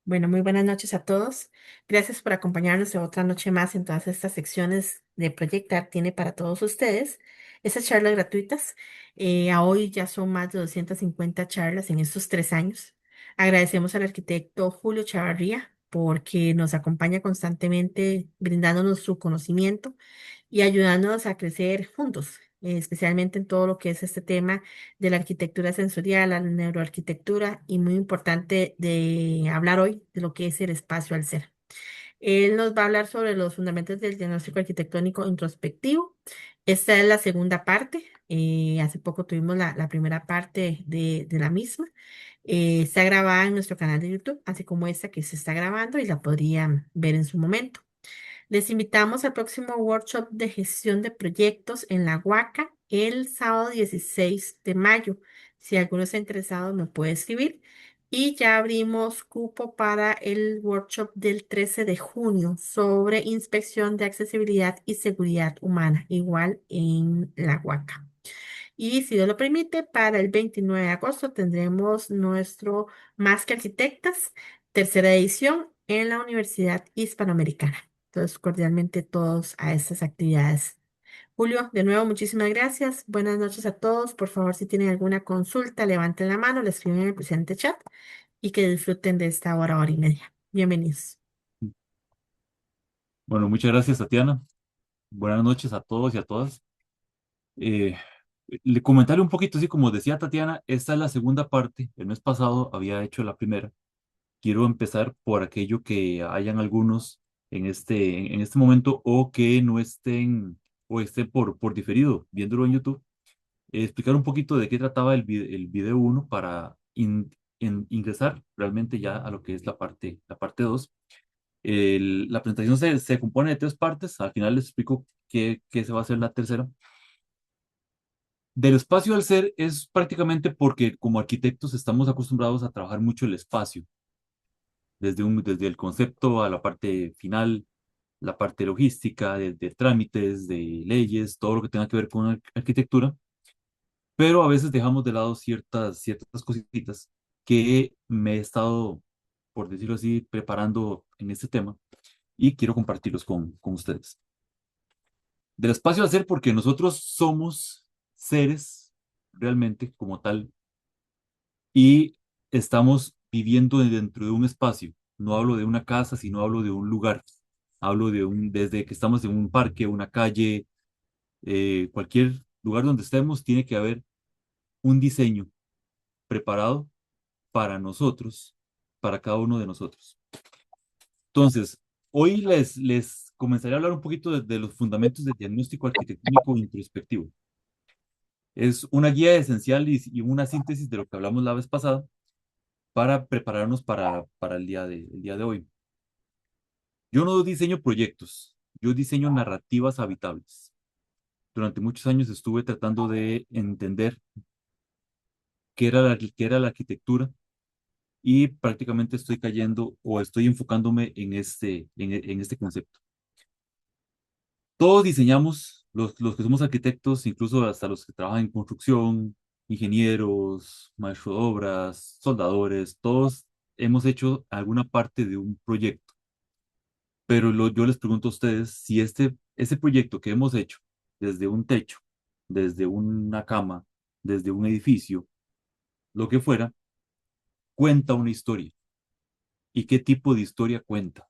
Bueno, muy buenas noches a todos. Gracias por acompañarnos en otra noche más en todas estas secciones de Proyectar tiene para todos ustedes. Estas charlas gratuitas, a hoy ya son más de 250 charlas en estos 3 años. Agradecemos al arquitecto Julio Chavarría porque nos acompaña constantemente brindándonos su conocimiento y ayudándonos a crecer juntos, especialmente en todo lo que es este tema de la arquitectura sensorial, la neuroarquitectura y muy importante de hablar hoy de lo que es el espacio al ser. Él nos va a hablar sobre los fundamentos del diagnóstico arquitectónico introspectivo. Esta es la segunda parte. Hace poco tuvimos la primera parte de la misma. Está grabada en nuestro canal de YouTube, así como esta que se está grabando y la podrían ver en su momento. Les invitamos al próximo workshop de gestión de proyectos en la Huaca el sábado 16 de mayo. Si alguno está interesado, me puede escribir. Y ya abrimos cupo para el workshop del 13 de junio sobre inspección de accesibilidad y seguridad humana, igual en la Huaca. Y si Dios lo permite, para el 29 de agosto tendremos nuestro Más que Arquitectas, tercera edición en la Universidad Hispanoamericana. Entonces, cordialmente todos a estas actividades. Julio, de nuevo, muchísimas gracias. Buenas noches a todos. Por favor, si tienen alguna consulta, levanten la mano, la escriben en el presente chat y que disfruten de esta hora, hora y media. Bienvenidos. Bueno, muchas gracias, Tatiana. Buenas noches a todos y a todas. Eh, Le comentaré un poquito, así como decía Tatiana, esta es la segunda parte. El mes pasado había hecho la primera. Quiero empezar por aquello que hayan algunos en este momento o que no estén o estén por diferido viéndolo en YouTube. Explicar un poquito de qué trataba el video uno para ingresar realmente ya a lo que es la parte 2. La presentación se compone de tres partes. Al final les explico qué se va a hacer la tercera. Del espacio al ser es prácticamente porque como arquitectos estamos acostumbrados a trabajar mucho el espacio, desde el concepto a la parte final, la parte logística, de trámites, de leyes, todo lo que tenga que ver con arquitectura, pero a veces dejamos de lado ciertas cositas que me he estado, por decirlo así, preparando en este tema y quiero compartirlos con ustedes. Del espacio al ser, porque nosotros somos seres realmente como tal y estamos viviendo dentro de un espacio. No hablo de una casa, sino hablo de un lugar. Hablo desde que estamos en un parque, una calle, cualquier lugar donde estemos, tiene que haber un diseño preparado para nosotros, para cada uno de nosotros. Entonces, hoy les comenzaré a hablar un poquito de los fundamentos del diagnóstico arquitectónico introspectivo. Es una guía esencial y una síntesis de lo que hablamos la vez pasada para prepararnos para el día de hoy. Yo no diseño proyectos, yo diseño narrativas habitables. Durante muchos años estuve tratando de entender qué era la arquitectura y prácticamente estoy cayendo o estoy enfocándome en este concepto. Todos diseñamos, los que somos arquitectos, incluso hasta los que trabajan en construcción, ingenieros, maestros de obras, soldadores, todos hemos hecho alguna parte de un proyecto. Pero yo les pregunto a ustedes si ese proyecto que hemos hecho, desde un techo, desde una cama, desde un edificio, lo que fuera, cuenta una historia. ¿Y qué tipo de historia cuenta?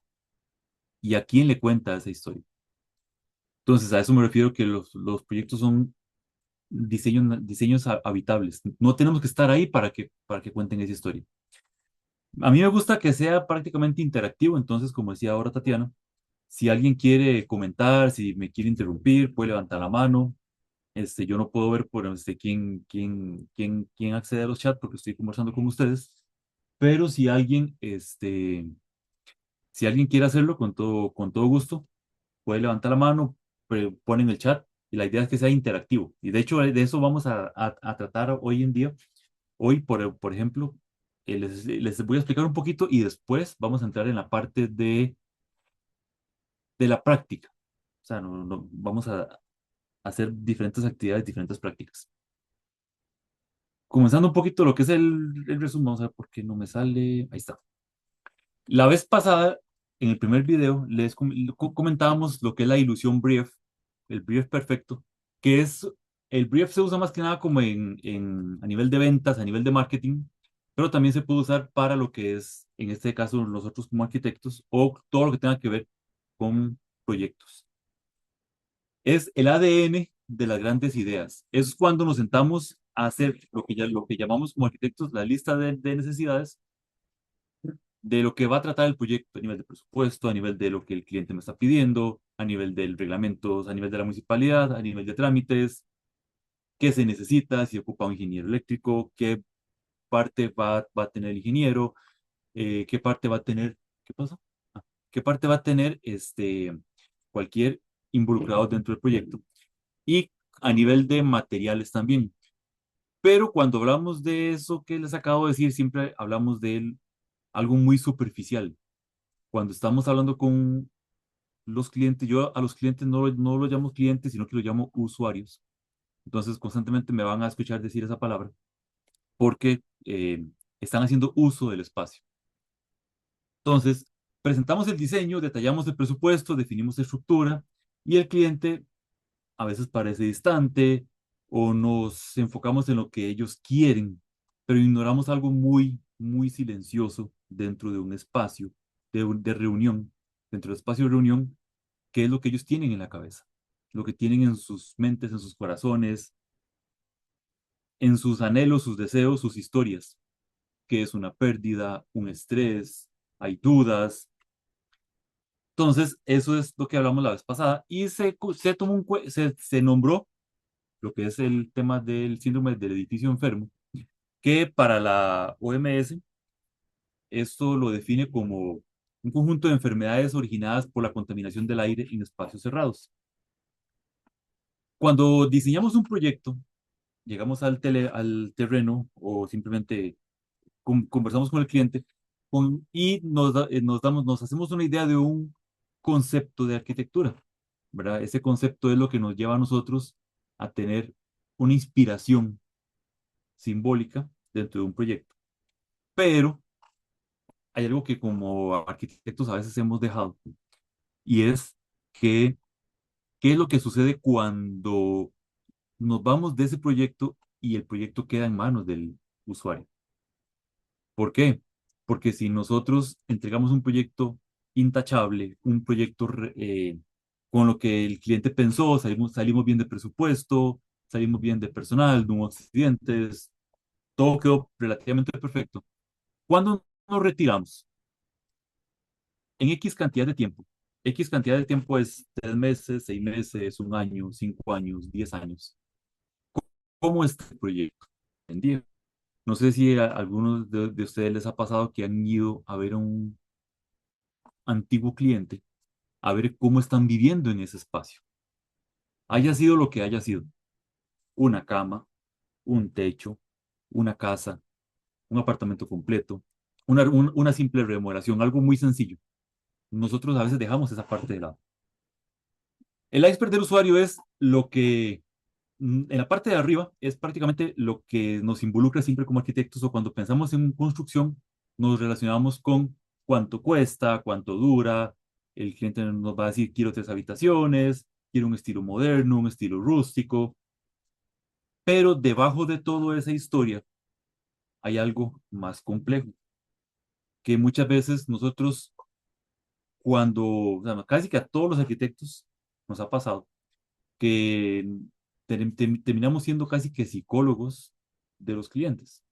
¿Y a quién le cuenta esa historia? Entonces, a eso me refiero que los proyectos son diseños habitables. No tenemos que estar ahí para que cuenten esa historia. A mí me gusta que sea prácticamente interactivo, entonces, como decía ahora Tatiana, si alguien quiere comentar, si me quiere interrumpir, puede levantar la mano. Yo no puedo ver por quién accede a los chats porque estoy conversando con ustedes, pero si alguien quiere hacerlo con todo gusto, puede levantar la mano, pone en el chat y la idea es que sea interactivo. Y de hecho, de eso vamos a tratar hoy en día. Hoy, por ejemplo, les voy a explicar un poquito y después vamos a entrar en la parte de la práctica. O sea, vamos a hacer diferentes actividades, diferentes prácticas. Comenzando un poquito lo que es el resumen, vamos a ver por qué no me sale. Ahí está. La vez pasada, en el primer video, comentábamos lo que es la ilusión brief, el brief perfecto, que es, el brief se usa más que nada como a nivel de ventas, a nivel de marketing, pero también se puede usar para lo que es, en este caso, nosotros como arquitectos o todo lo que tenga que ver con proyectos. Es el ADN de las grandes ideas. Es cuando nos sentamos a hacer lo que llamamos como arquitectos la lista de necesidades de lo que va a tratar el proyecto a nivel de presupuesto, a nivel de lo que el cliente me está pidiendo, a nivel del reglamentos, a nivel de la municipalidad, a nivel de trámites, qué se necesita, si ocupa un ingeniero eléctrico, qué parte va a tener el ingeniero, qué parte va a tener, ¿qué pasa? Ah, qué parte va a tener cualquier involucrado dentro del proyecto y a nivel de materiales también. Pero cuando hablamos de eso que les acabo de decir, siempre hablamos de algo muy superficial. Cuando estamos hablando con los clientes, yo a los clientes no los llamo clientes, sino que los llamo usuarios. Entonces, constantemente me van a escuchar decir esa palabra porque están haciendo uso del espacio. Entonces, presentamos el diseño, detallamos el presupuesto, definimos estructura y el cliente a veces parece distante o nos enfocamos en lo que ellos quieren, pero ignoramos algo muy silencioso dentro de un espacio de reunión, dentro del espacio de reunión, que es lo que ellos tienen en la cabeza, lo que tienen en sus mentes, en sus corazones, en sus anhelos, sus deseos, sus historias, que es una pérdida, un estrés, hay dudas. Entonces, eso es lo que hablamos la vez pasada y se, tomó se nombró lo que es el tema del síndrome del edificio enfermo, que para la OMS esto lo define como un conjunto de enfermedades originadas por la contaminación del aire en espacios cerrados. Cuando diseñamos un proyecto, llegamos al terreno o simplemente conversamos con el cliente y nos hacemos una idea de un concepto de arquitectura, ¿verdad? Ese concepto es lo que nos lleva a nosotros a tener una inspiración simbólica dentro de un proyecto. Pero hay algo que como arquitectos a veces hemos dejado y es que, ¿qué es lo que sucede cuando nos vamos de ese proyecto y el proyecto queda en manos del usuario? ¿Por qué? Porque si nosotros entregamos un proyecto intachable, un proyecto con lo que el cliente pensó, salimos bien de presupuesto, salimos bien de personal, no hubo accidentes, todo quedó relativamente perfecto. ¿Cuándo nos retiramos? En X cantidad de tiempo. X cantidad de tiempo es 3 meses, 6 meses, un año, 5 años, 10 años. ¿Cómo es este proyecto? ¿Entendido? No sé si a algunos de ustedes les ha pasado que han ido a ver a un antiguo cliente, a ver cómo están viviendo en ese espacio. Haya sido lo que haya sido. Una cama, un techo, una casa, un apartamento completo, una simple remodelación, algo muy sencillo. Nosotros a veces dejamos esa parte de lado. El iceberg del usuario es lo que en la parte de arriba es prácticamente lo que nos involucra siempre como arquitectos o cuando pensamos en construcción, nos relacionamos con cuánto cuesta, cuánto dura. El cliente nos va a decir, quiero 3 habitaciones, quiero un estilo moderno, un estilo rústico, pero debajo de toda esa historia hay algo más complejo, que muchas veces nosotros cuando, o sea, casi que a todos los arquitectos nos ha pasado que terminamos siendo casi que psicólogos de los clientes.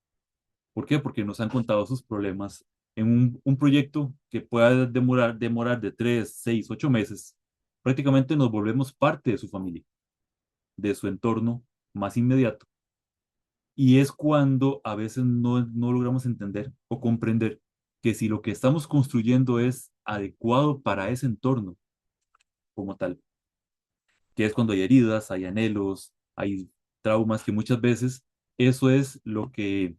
¿Por qué? Porque nos han contado sus problemas en un proyecto que pueda demorar de 3, 6, 8 meses. Prácticamente nos volvemos parte de su familia, de su entorno más inmediato. Y es cuando a veces no logramos entender o comprender que si lo que estamos construyendo es adecuado para ese entorno como tal, que es cuando hay heridas, hay anhelos, hay traumas que muchas veces eso es lo que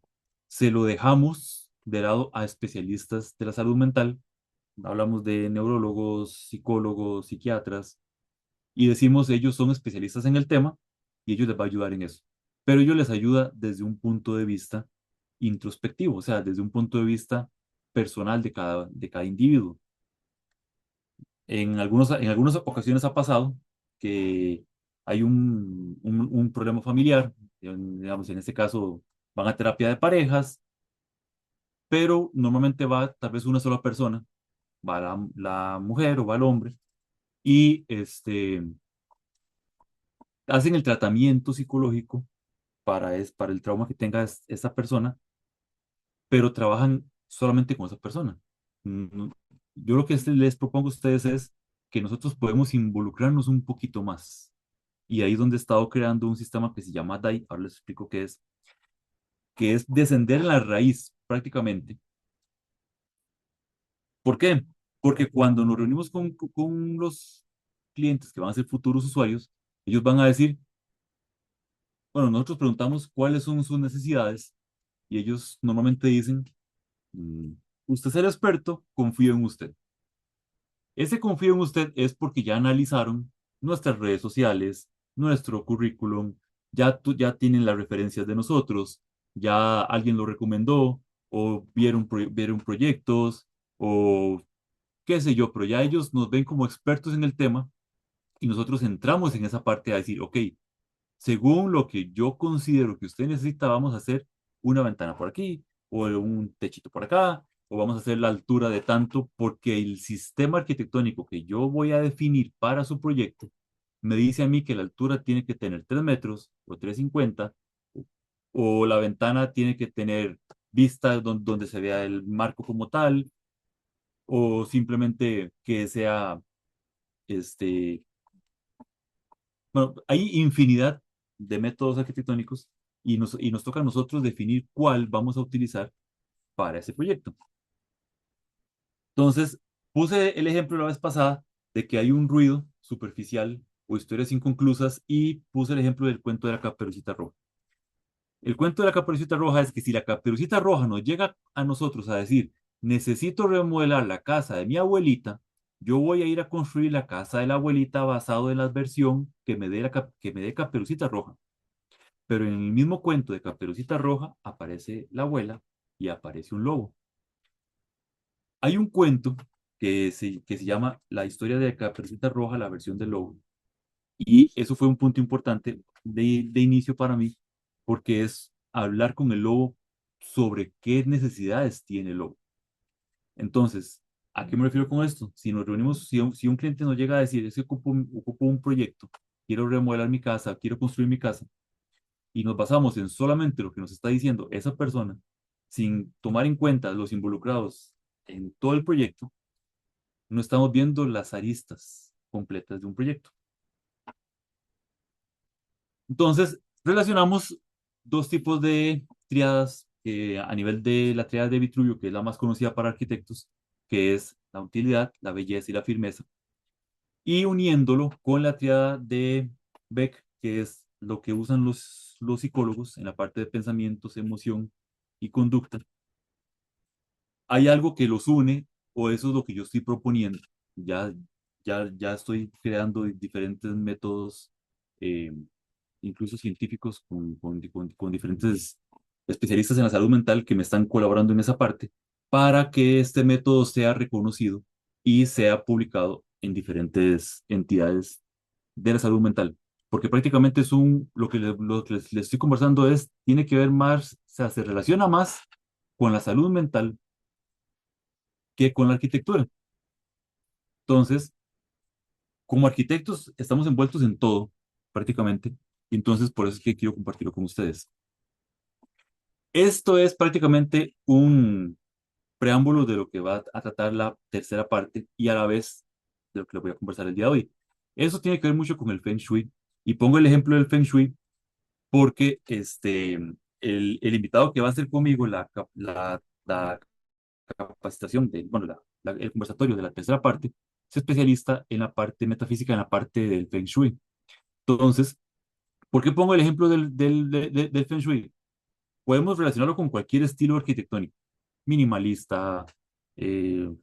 se lo dejamos de lado a especialistas de la salud mental. Hablamos de neurólogos, psicólogos, psiquiatras, y decimos ellos son especialistas en el tema y ellos les va a ayudar en eso. Pero ellos les ayuda desde un punto de vista introspectivo, o sea, desde un punto de vista personal de cada individuo. En algunas ocasiones ha pasado que hay un problema familiar, digamos, en este caso van a terapia de parejas, pero normalmente va tal vez una sola persona, va la mujer o va el hombre, y hacen el tratamiento psicológico para el trauma que tenga esa persona, pero trabajan solamente con esa persona. Mm, Yo lo que les propongo a ustedes es que nosotros podemos involucrarnos un poquito más. Y ahí es donde he estado creando un sistema que se llama DAI, ahora les explico qué es descender en la raíz prácticamente. ¿Por qué? Porque cuando nos reunimos con los clientes que van a ser futuros usuarios, ellos van a decir, bueno, nosotros preguntamos cuáles son sus necesidades y ellos normalmente dicen, "Mm, usted es el experto, confío en usted". Ese confío en usted es porque ya analizaron nuestras redes sociales, nuestro currículum, ya tienen las referencias de nosotros, ya alguien lo recomendó o vieron proyectos o qué sé yo, pero ya ellos nos ven como expertos en el tema y nosotros entramos en esa parte a decir, ok, según lo que yo considero que usted necesita, vamos a hacer una ventana por aquí, o un techito por acá, o vamos a hacer la altura de tanto, porque el sistema arquitectónico que yo voy a definir para su proyecto me dice a mí que la altura tiene que tener 3 metros o 3,50, o la ventana tiene que tener vista donde se vea el marco como tal, o simplemente que sea este, bueno, hay infinidad de métodos arquitectónicos y nos toca a nosotros definir cuál vamos a utilizar para ese proyecto. Entonces, puse el ejemplo la vez pasada de que hay un ruido superficial o historias inconclusas y puse el ejemplo del cuento de la Caperucita Roja. El cuento de la Caperucita Roja es que si la Caperucita Roja nos llega a nosotros a decir, necesito remodelar la casa de mi abuelita, yo voy a ir a construir la casa de la abuelita basado en la versión que me dé, que me dé Caperucita Roja. Pero en el mismo cuento de Caperucita Roja aparece la abuela y aparece un lobo. Hay un cuento que se llama La historia de Caperucita Roja, la versión del lobo. Y eso fue un punto importante de inicio para mí, porque es hablar con el lobo sobre qué necesidades tiene el lobo. Entonces, ¿a qué me refiero con esto? Si nos reunimos, si un cliente nos llega a decir, es que ocupo un proyecto, quiero remodelar mi casa, quiero construir mi casa, y nos basamos en solamente lo que nos está diciendo esa persona, sin tomar en cuenta los involucrados en todo el proyecto, no estamos viendo las aristas completas de un proyecto. Entonces, relacionamos dos tipos de triadas a nivel de la triada de Vitruvio, que es la más conocida para arquitectos, que es la utilidad, la belleza y la firmeza, y uniéndolo con la triada de Beck, que es lo que usan los psicólogos en la parte de pensamientos, emoción y conducta. Hay algo que los une o eso es lo que yo estoy proponiendo. Ya, ya estoy creando diferentes métodos, eh, incluso científicos, con diferentes especialistas en la salud mental que me están colaborando en esa parte para que este método sea reconocido y sea publicado en diferentes entidades de la salud mental. Porque prácticamente es lo que les estoy conversando tiene que ver más, o sea, se relaciona más con la salud mental que con la arquitectura. Entonces, como arquitectos, estamos envueltos en todo, prácticamente. Y entonces, por eso es que quiero compartirlo con ustedes. Esto es prácticamente un preámbulo de lo que va a tratar la tercera parte y a la vez de lo que le voy a conversar el día de hoy. Eso tiene que ver mucho con el Feng Shui. Y pongo el ejemplo del Feng Shui porque el invitado que va a hacer conmigo la capacitación, bueno, el conversatorio de la tercera parte, es especialista en la parte metafísica, en la parte del Feng Shui. Entonces, ¿por qué pongo el ejemplo del Feng Shui? Podemos relacionarlo con cualquier estilo arquitectónico, minimalista,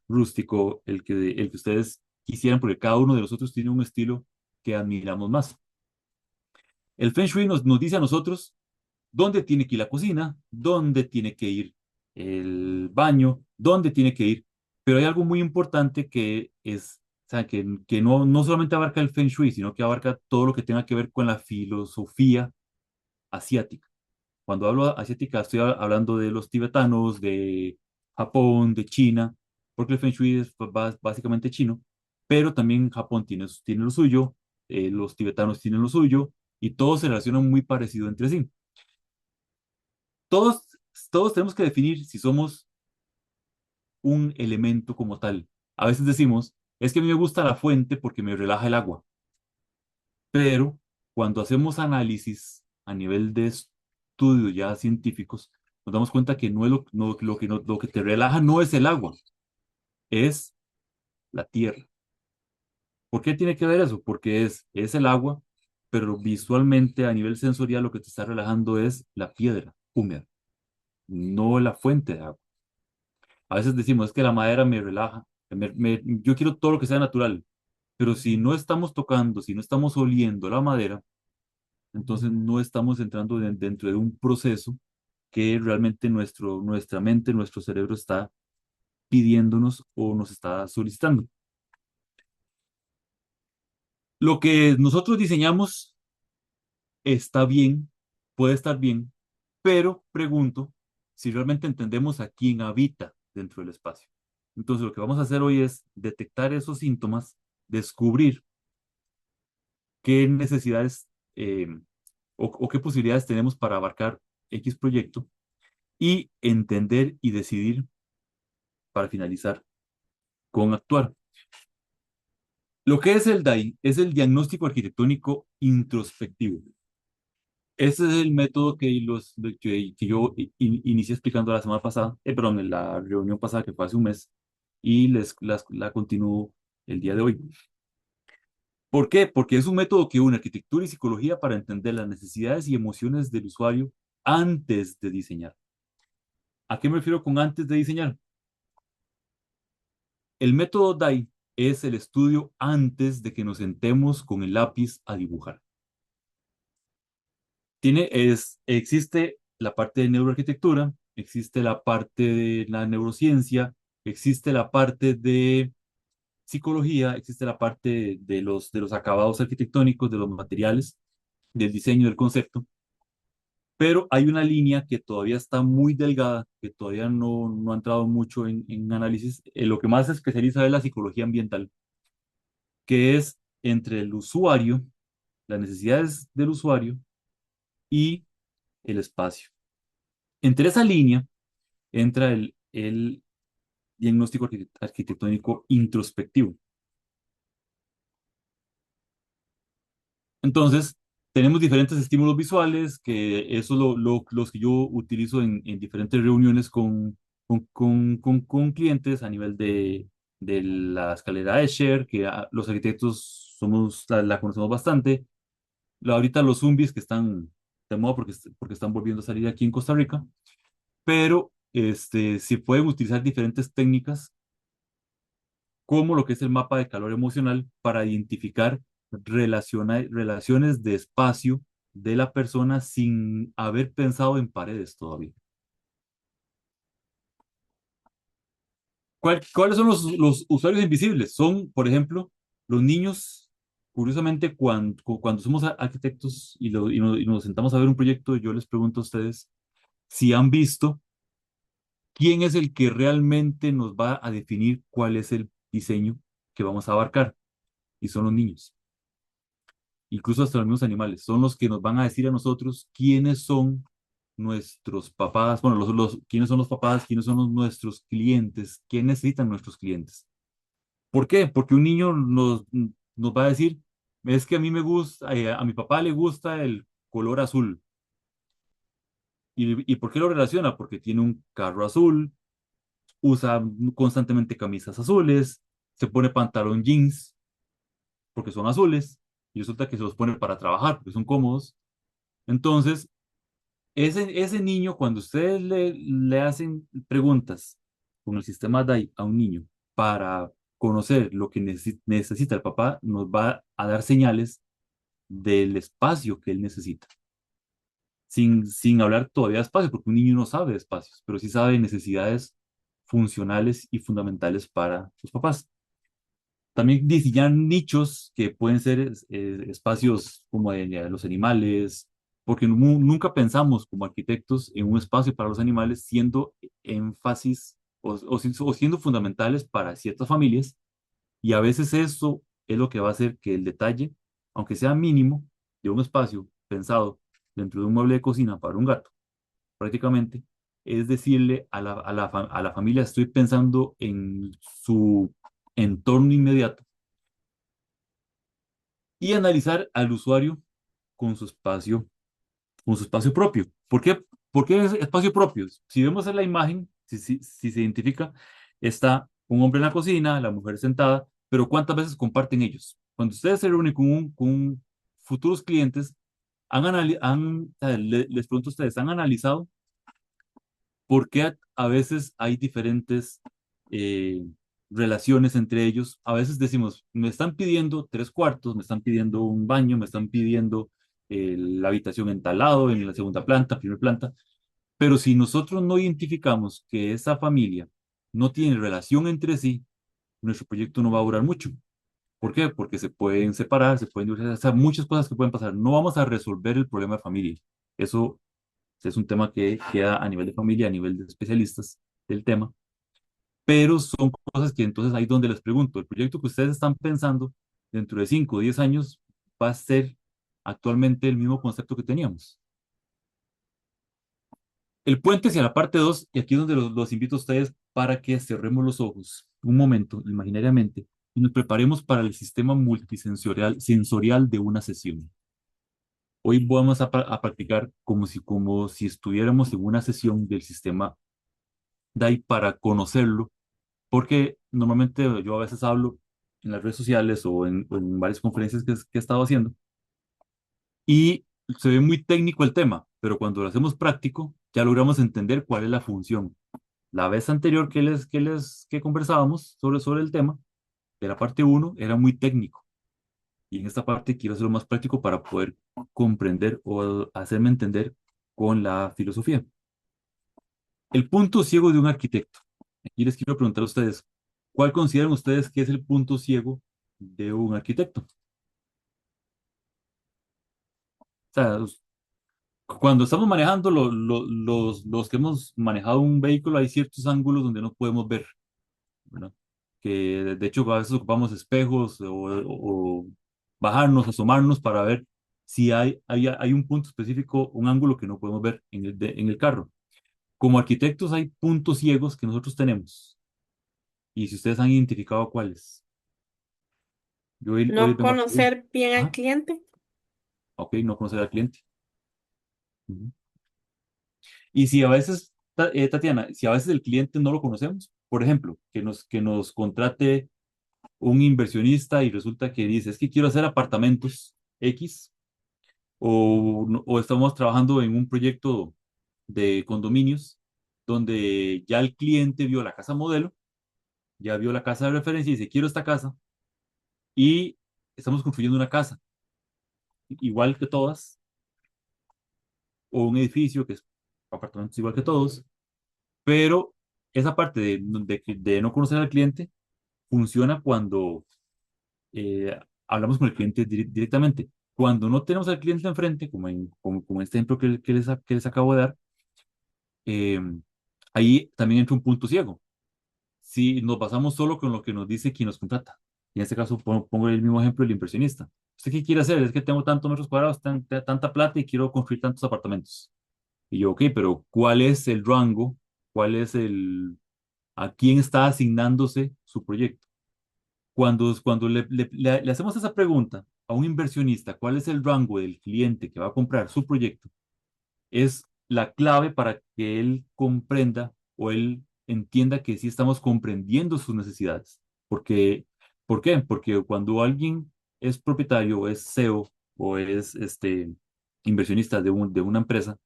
rústico, el que ustedes quisieran, porque cada uno de nosotros tiene un estilo que admiramos más. El Feng Shui nos dice a nosotros dónde tiene que ir la cocina, dónde tiene que ir el baño, dónde tiene que ir. Pero hay algo muy importante que es, o sea, que no solamente abarca el Feng Shui, sino que abarca todo lo que tenga que ver con la filosofía asiática. Cuando hablo asiática, estoy hablando de los tibetanos, de Japón, de China, porque el Feng Shui es pues, básicamente chino, pero también Japón tiene lo suyo, los tibetanos tienen lo suyo, y todos se relacionan muy parecido entre sí. Todos, todos tenemos que definir si somos un elemento como tal. A veces decimos, es que a mí me gusta la fuente porque me relaja el agua, pero cuando hacemos análisis a nivel de estudio ya científicos, nos damos cuenta que no es lo que te relaja no es el agua, es la tierra. ¿Por qué tiene que ver eso? Porque es el agua, pero visualmente a nivel sensorial lo que te está relajando es la piedra húmeda, no la fuente de agua. A veces decimos, es que la madera me relaja, yo quiero todo lo que sea natural, pero si no estamos tocando, si no estamos oliendo la madera, entonces no estamos entrando dentro de un proceso que realmente nuestra mente, nuestro cerebro está pidiéndonos o nos está solicitando. Lo que nosotros diseñamos está bien, puede estar bien, pero pregunto si realmente entendemos a quién habita dentro del espacio. Entonces, lo que vamos a hacer hoy es detectar esos síntomas, descubrir qué necesidades o qué posibilidades tenemos para abarcar X proyecto y entender y decidir para finalizar con actuar. Lo que es el DAI es el diagnóstico arquitectónico introspectivo. Ese es el método que yo inicié explicando la semana pasada, perdón, en la reunión pasada que fue hace un mes y la continúo el día de hoy. ¿Por qué? Porque es un método que une arquitectura y psicología para entender las necesidades y emociones del usuario antes de diseñar. ¿A qué me refiero con antes de diseñar? El método DAI es el estudio antes de que nos sentemos con el lápiz a dibujar. Existe la parte de neuroarquitectura, existe la parte de la neurociencia, existe la parte de psicología, existe la parte de los acabados arquitectónicos, de los materiales, del diseño, del concepto, pero hay una línea que todavía está muy delgada, que todavía no ha entrado mucho en análisis. Lo que más se especializa es la psicología ambiental, que es entre el usuario, las necesidades del usuario y el espacio. Entre esa línea entra el diagnóstico arquitectónico introspectivo. Entonces, tenemos diferentes estímulos visuales, que eso es los que yo utilizo en diferentes reuniones con clientes a nivel de la escalera Escher, que los arquitectos la conocemos bastante. Ahorita los zombies que están de moda porque están volviendo a salir aquí en Costa Rica, pero si pueden utilizar diferentes técnicas como lo que es el mapa de calor emocional para identificar relaciones de espacio de la persona sin haber pensado en paredes todavía. ¿Cuáles son los usuarios invisibles? Son, por ejemplo, los niños. Curiosamente, cuando somos arquitectos y nos sentamos a ver un proyecto, yo les pregunto a ustedes si han visto quién es el que realmente nos va a definir cuál es el diseño que vamos a abarcar. Y son los niños. Incluso hasta los mismos animales, son los que nos van a decir a nosotros quiénes son nuestros papás, bueno, quiénes son los papás, quiénes son nuestros clientes, qué necesitan nuestros clientes. ¿Por qué? Porque un niño nos va a decir, es que a mí me gusta, a mi papá le gusta el color azul. ¿Y por qué lo relaciona? Porque tiene un carro azul, usa constantemente camisas azules, se pone pantalón jeans porque son azules, y resulta que se los pone para trabajar porque son cómodos. Entonces, ese niño, cuando ustedes le hacen preguntas con el sistema DAI a un niño para conocer lo que necesita el papá, nos va a dar señales del espacio que él necesita. sin hablar todavía de espacio, porque un niño no sabe de espacios, pero sí sabe de necesidades funcionales y fundamentales para sus papás. También diseñar nichos que pueden ser espacios como de los animales, porque nunca pensamos como arquitectos en un espacio para los animales siendo énfasis o siendo fundamentales para ciertas familias, y a veces eso es lo que va a hacer que el detalle, aunque sea mínimo, de un espacio pensado dentro de un mueble de cocina para un gato, prácticamente, es decirle a la familia, estoy pensando en su entorno inmediato y analizar al usuario con su espacio, con su espacio propio. ¿Por qué es espacio propio? Si vemos en la imagen, si se identifica, está un hombre en la cocina, la mujer sentada, pero ¿cuántas veces comparten ellos? Cuando ustedes se reúnen con futuros clientes, les pregunto a ustedes, ¿han analizado por qué a veces hay diferentes eh, relaciones entre ellos? A veces decimos, me están pidiendo 3 cuartos, me están pidiendo un baño, me están pidiendo la habitación en tal lado, en la segunda planta, primera planta, pero si nosotros no identificamos que esa familia no tiene relación entre sí, nuestro proyecto no va a durar mucho. ¿Por qué? Porque se pueden separar, se pueden divorciar, o sea, muchas cosas que pueden pasar. No vamos a resolver el problema de familia. Eso es un tema que queda a nivel de familia, a nivel de especialistas del tema, pero son cosas que entonces ahí donde les pregunto, ¿el proyecto que ustedes están pensando dentro de 5 o 10 años va a ser actualmente el mismo concepto que teníamos? El puente hacia la parte 2 y aquí es donde los invito a ustedes para que cerremos los ojos un momento, imaginariamente, y nos preparemos para el sistema multisensorial de una sesión. Hoy vamos a practicar como si estuviéramos en una sesión del sistema DAI para conocerlo, porque normalmente yo a veces hablo en las redes sociales o en varias conferencias que he estado haciendo y se ve muy técnico el tema, pero cuando lo hacemos práctico ya logramos entender cuál es la función. La vez anterior que conversábamos sobre el tema, de la parte uno era muy técnico y en esta parte quiero hacerlo más práctico para poder comprender o hacerme entender con la filosofía. El punto ciego de un arquitecto. Aquí les quiero preguntar a ustedes, ¿cuál consideran ustedes que es el punto ciego de un arquitecto? O sea, cuando estamos manejando los que hemos manejado un vehículo, hay ciertos ángulos donde no podemos ver, ¿verdad? Que de hecho a veces ocupamos espejos o bajarnos, asomarnos para ver si hay un punto específico, un ángulo que no podemos ver en el carro. Como arquitectos hay puntos ciegos que nosotros tenemos y si ustedes han identificado cuáles. Yo hoy les No vengo a pedir. conocer bien al Ajá, cliente. ok, no conocer al cliente. Ujú. Y si a veces, Tatiana, si a veces el cliente no lo conocemos, por ejemplo, que nos contrate un inversionista y resulta que dice, es que quiero hacer apartamentos X, o estamos trabajando en un proyecto de condominios donde ya el cliente vio la casa modelo, ya vio la casa de referencia y dice, quiero esta casa, y estamos construyendo una casa igual que todas, o un edificio que es apartamentos igual que todos, pero esa parte de no conocer al cliente funciona cuando hablamos con el cliente directamente. Cuando no tenemos al cliente enfrente, como este ejemplo que les acabo de dar, eh, ahí también entra un punto ciego. Si nos basamos solo con lo que nos dice quien nos contrata, y en este caso pongo el mismo ejemplo del inversionista. ¿Usted qué quiere hacer? Es que tengo tantos metros cuadrados, tanta plata y quiero construir tantos apartamentos. Y yo, ok, pero ¿cuál es el rango? ¿Cuál es a quién está asignándose su proyecto? Cuando le hacemos esa pregunta a un inversionista, ¿cuál es el rango del cliente que va a comprar su proyecto? Es la clave para que él comprenda o él entienda que sí estamos comprendiendo sus necesidades. Porque, ¿por qué? Porque cuando alguien es propietario o es CEO o es inversionista de una empresa,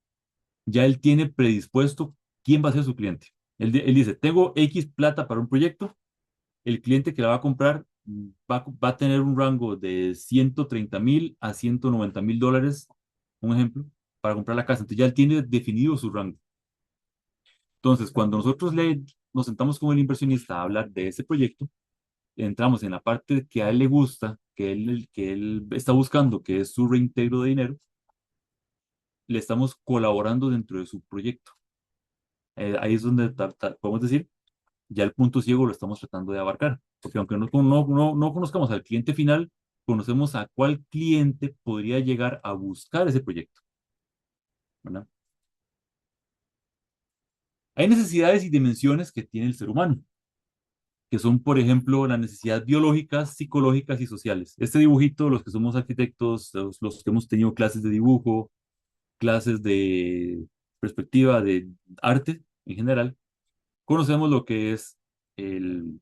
ya él tiene predispuesto quién va a ser su cliente. Él dice, tengo X plata para un proyecto, el cliente que la va a comprar va a tener un rango de 130,000 a 190,000 dólares, un ejemplo, para comprar la casa. Entonces ya él tiene definido su rango. Entonces, cuando nosotros nos sentamos con el inversionista a hablar de ese proyecto, entramos en la parte que a él le gusta, que él está buscando, que es su reintegro de dinero, le estamos colaborando dentro de su proyecto. Ahí es donde podemos decir, ya el punto ciego lo estamos tratando de abarcar, porque aunque no conozcamos al cliente final, conocemos a cuál cliente podría llegar a buscar ese proyecto, ¿verdad? Hay necesidades y dimensiones que tiene el ser humano, que son, por ejemplo, las necesidades biológicas, psicológicas y sociales. Este dibujito, los que somos arquitectos, los que hemos tenido clases de dibujo, clases de perspectiva, de arte en general, conocemos lo que es el-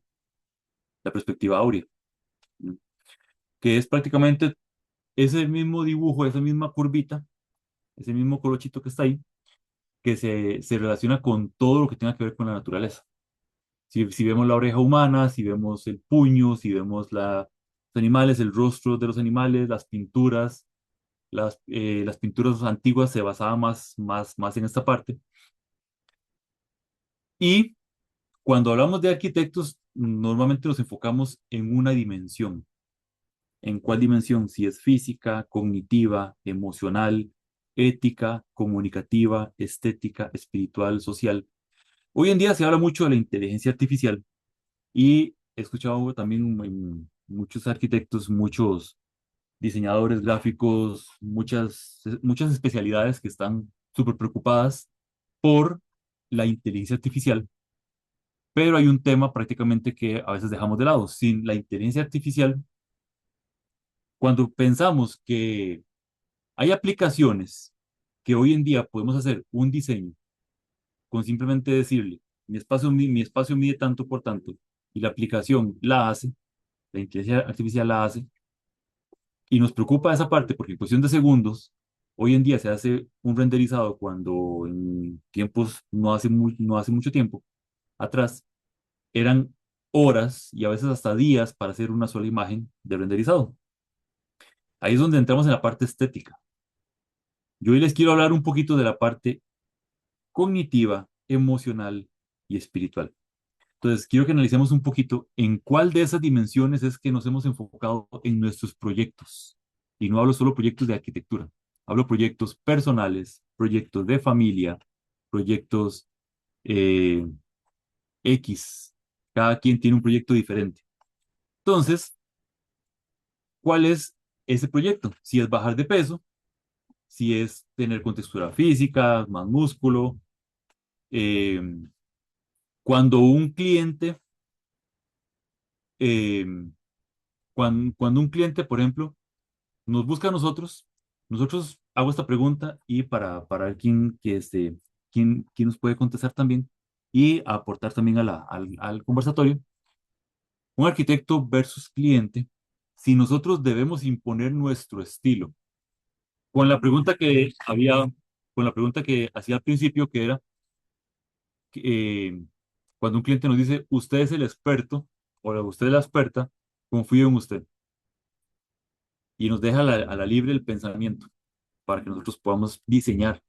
la perspectiva áurea, ¿no? Que es prácticamente ese mismo dibujo, esa misma curvita, ese mismo colochito que está ahí, que se relaciona con todo lo que tenga que ver con la naturaleza. Si vemos la oreja humana, si vemos el puño, si vemos los animales, el rostro de los animales, las pinturas, las pinturas antiguas se basaban más en esta parte. Y cuando hablamos de arquitectos, normalmente nos enfocamos en una dimensión. ¿En cuál dimensión? Si es física, cognitiva, emocional, ética, comunicativa, estética, espiritual, social. Hoy en día se habla mucho de la inteligencia artificial y he escuchado también en muchos arquitectos, muchos diseñadores gráficos, muchas especialidades que están súper preocupadas por la inteligencia artificial, pero hay un tema prácticamente que a veces dejamos de lado. Sin la inteligencia artificial, cuando pensamos que hay aplicaciones que hoy en día podemos hacer un diseño con simplemente decirle, mi espacio mide tanto por tanto, y la aplicación la hace, la inteligencia artificial la hace, y nos preocupa esa parte porque en cuestión de segundos, hoy en día se hace un renderizado cuando en tiempos no hace mucho tiempo atrás eran horas y a veces hasta días para hacer una sola imagen de renderizado. Ahí es donde entramos en la parte estética. Yo hoy les quiero hablar un poquito de la parte cognitiva, emocional y espiritual. Entonces, quiero que analicemos un poquito en cuál de esas dimensiones es que nos hemos enfocado en nuestros proyectos. Y no hablo solo proyectos de arquitectura, hablo proyectos personales, proyectos de familia, proyectos eh, X. Cada quien tiene un proyecto diferente. Entonces, ¿cuál es ese proyecto? Si es bajar de peso, si es tener contextura física, más músculo. eh, Cuando un cliente, eh, cuando un cliente, por ejemplo, nos busca a nosotros hago esta pregunta y para ver quién nos puede contestar también y aportar también al conversatorio. Un arquitecto versus cliente, si nosotros debemos imponer nuestro estilo. Con la pregunta que había, con la pregunta que hacía al principio, que era, eh, cuando un cliente nos dice, usted es el experto o usted es la experta, confío en usted y nos deja a la libre el pensamiento para que nosotros podamos diseñar,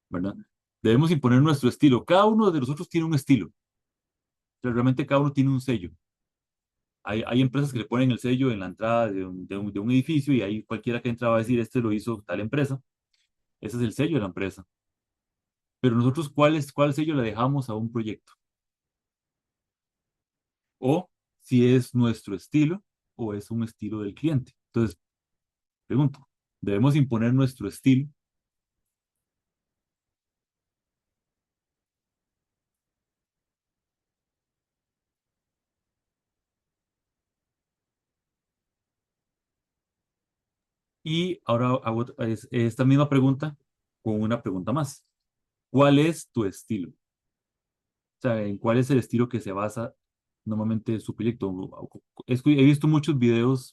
¿verdad? Debemos imponer nuestro estilo. Cada uno de nosotros tiene un estilo, pero realmente cada uno tiene un sello. Hay empresas que le ponen el sello en la entrada de un edificio y ahí cualquiera que entra va a decir, este lo hizo tal empresa. Ese es el sello de la empresa. Pero nosotros, ¿cuál sello le dejamos a un proyecto? O si es nuestro estilo o es un estilo del cliente. Entonces, pregunto, ¿debemos imponer nuestro estilo? Y ahora hago esta misma pregunta con una pregunta más. ¿Cuál es tu estilo? O sea, ¿en cuál es el estilo que se basa normalmente su proyecto? He visto muchos videos,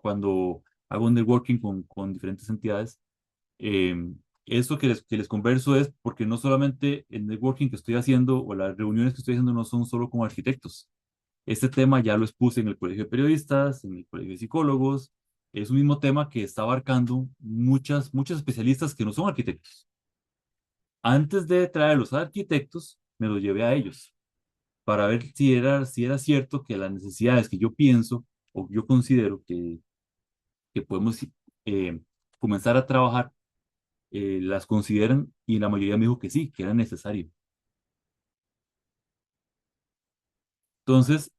cuando hago networking con diferentes entidades. eh, Esto que les converso es porque no solamente el networking que estoy haciendo o las reuniones que estoy haciendo no son solo con arquitectos. Este tema ya lo expuse en el Colegio de Periodistas, en el Colegio de Psicólogos, es un mismo tema que está abarcando muchos especialistas que no son arquitectos. Antes de traer a los arquitectos, me los llevé a ellos para ver si era cierto que las necesidades que yo pienso o yo considero que podemos eh, comenzar a trabajar, las consideran, y la mayoría me dijo que sí, que era necesario. Entonces,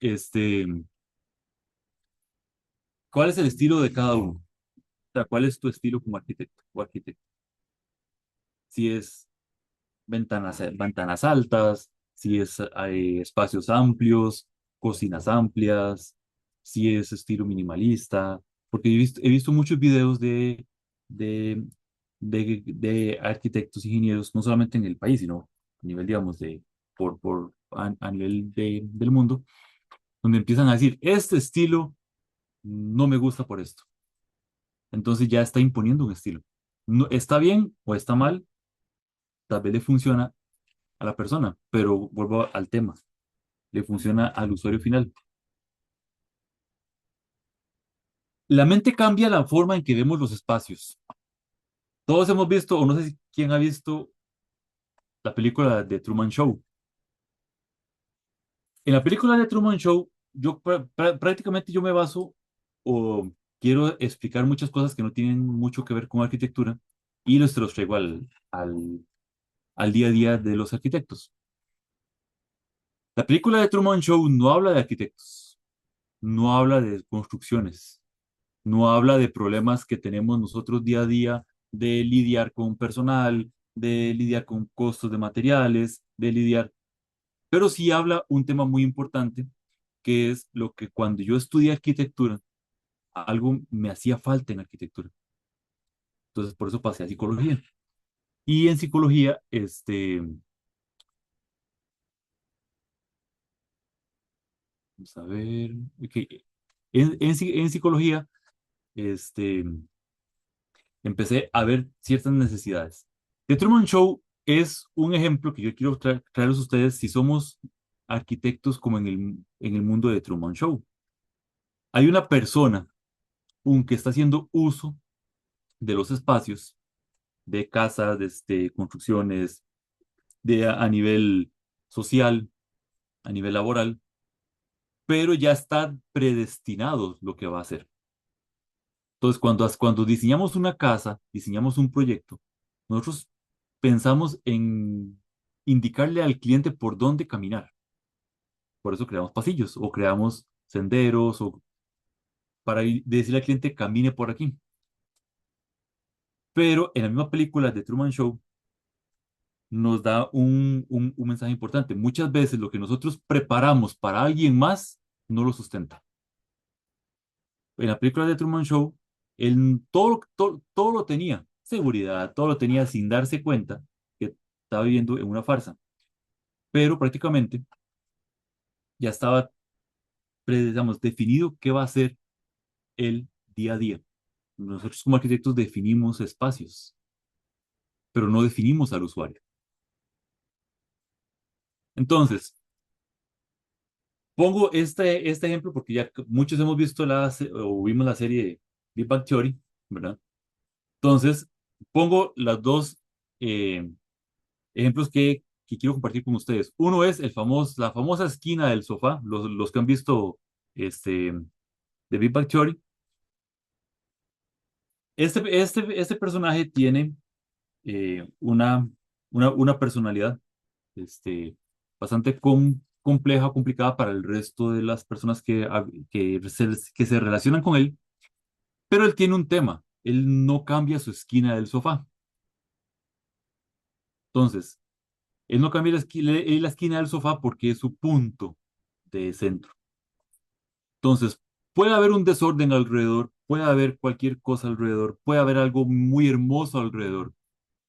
¿cuál es el estilo de cada uno? O sea, ¿cuál es tu estilo como arquitecto o arquitecto? Si es ventanas altas, si es espacios amplios, cocinas amplias, si es estilo minimalista, porque he visto muchos videos de, de arquitectos, ingenieros, no solamente en el país, sino a nivel, digamos, a nivel del mundo, donde empiezan a decir, este estilo no me gusta por esto. Entonces ya está imponiendo un estilo. No, está bien o está mal, tal vez le funciona a la persona, pero vuelvo al tema, le funciona al usuario final. La mente cambia la forma en que vemos los espacios. Todos hemos visto, o no sé si quién ha visto la película de Truman Show. En la película de Truman Show, prácticamente yo me baso o quiero explicar muchas cosas que no tienen mucho que ver con arquitectura y los traigo al día a día de los arquitectos. La película de Truman Show no habla de arquitectos, no habla de construcciones, no habla de problemas que tenemos nosotros día a día, de lidiar con personal, de lidiar con costos de materiales, de lidiar, pero sí habla un tema muy importante, que es lo que cuando yo estudié arquitectura, algo me hacía falta en arquitectura. Entonces, por eso pasé a psicología. Y en psicología, vamos a ver, ok, en psicología, este, empecé a ver ciertas necesidades. The Truman Show es un ejemplo que yo quiero traerles a ustedes si somos arquitectos como en el mundo de Truman Show. Hay una persona que está haciendo uso de los espacios, de casas, de construcciones, a nivel social, a nivel laboral, pero ya está predestinado lo que va a hacer. Entonces, cuando diseñamos una casa, diseñamos un proyecto, nosotros pensamos en indicarle al cliente por dónde caminar. Por eso creamos pasillos o creamos senderos o para decirle al cliente camine por aquí. Pero en la misma película de Truman Show nos da un mensaje importante. Muchas veces lo que nosotros preparamos para alguien más no lo sustenta. En la película de Truman Show, él todo lo tenía, seguridad, todo lo tenía sin darse cuenta que estaba viviendo en una farsa. Pero prácticamente ya estaba, digamos, definido qué va a ser el día a día. Nosotros como arquitectos definimos espacios, pero no definimos al usuario. Entonces, pongo este ejemplo porque ya muchos hemos visto o vimos la serie de Big Bang Theory, ¿verdad? Entonces, pongo las dos eh, ejemplos que quiero compartir con ustedes. Uno es la famosa esquina del sofá, los que han visto de Big Bang Theory. Este personaje tiene una personalidad bastante compleja, complicada para el resto de las personas que se relacionan con él, pero él tiene un tema, él no cambia su esquina del sofá. Entonces, él no cambia la esquina del sofá porque es su punto de centro. Entonces, puede haber un desorden alrededor, puede haber cualquier cosa alrededor, puede haber algo muy hermoso alrededor,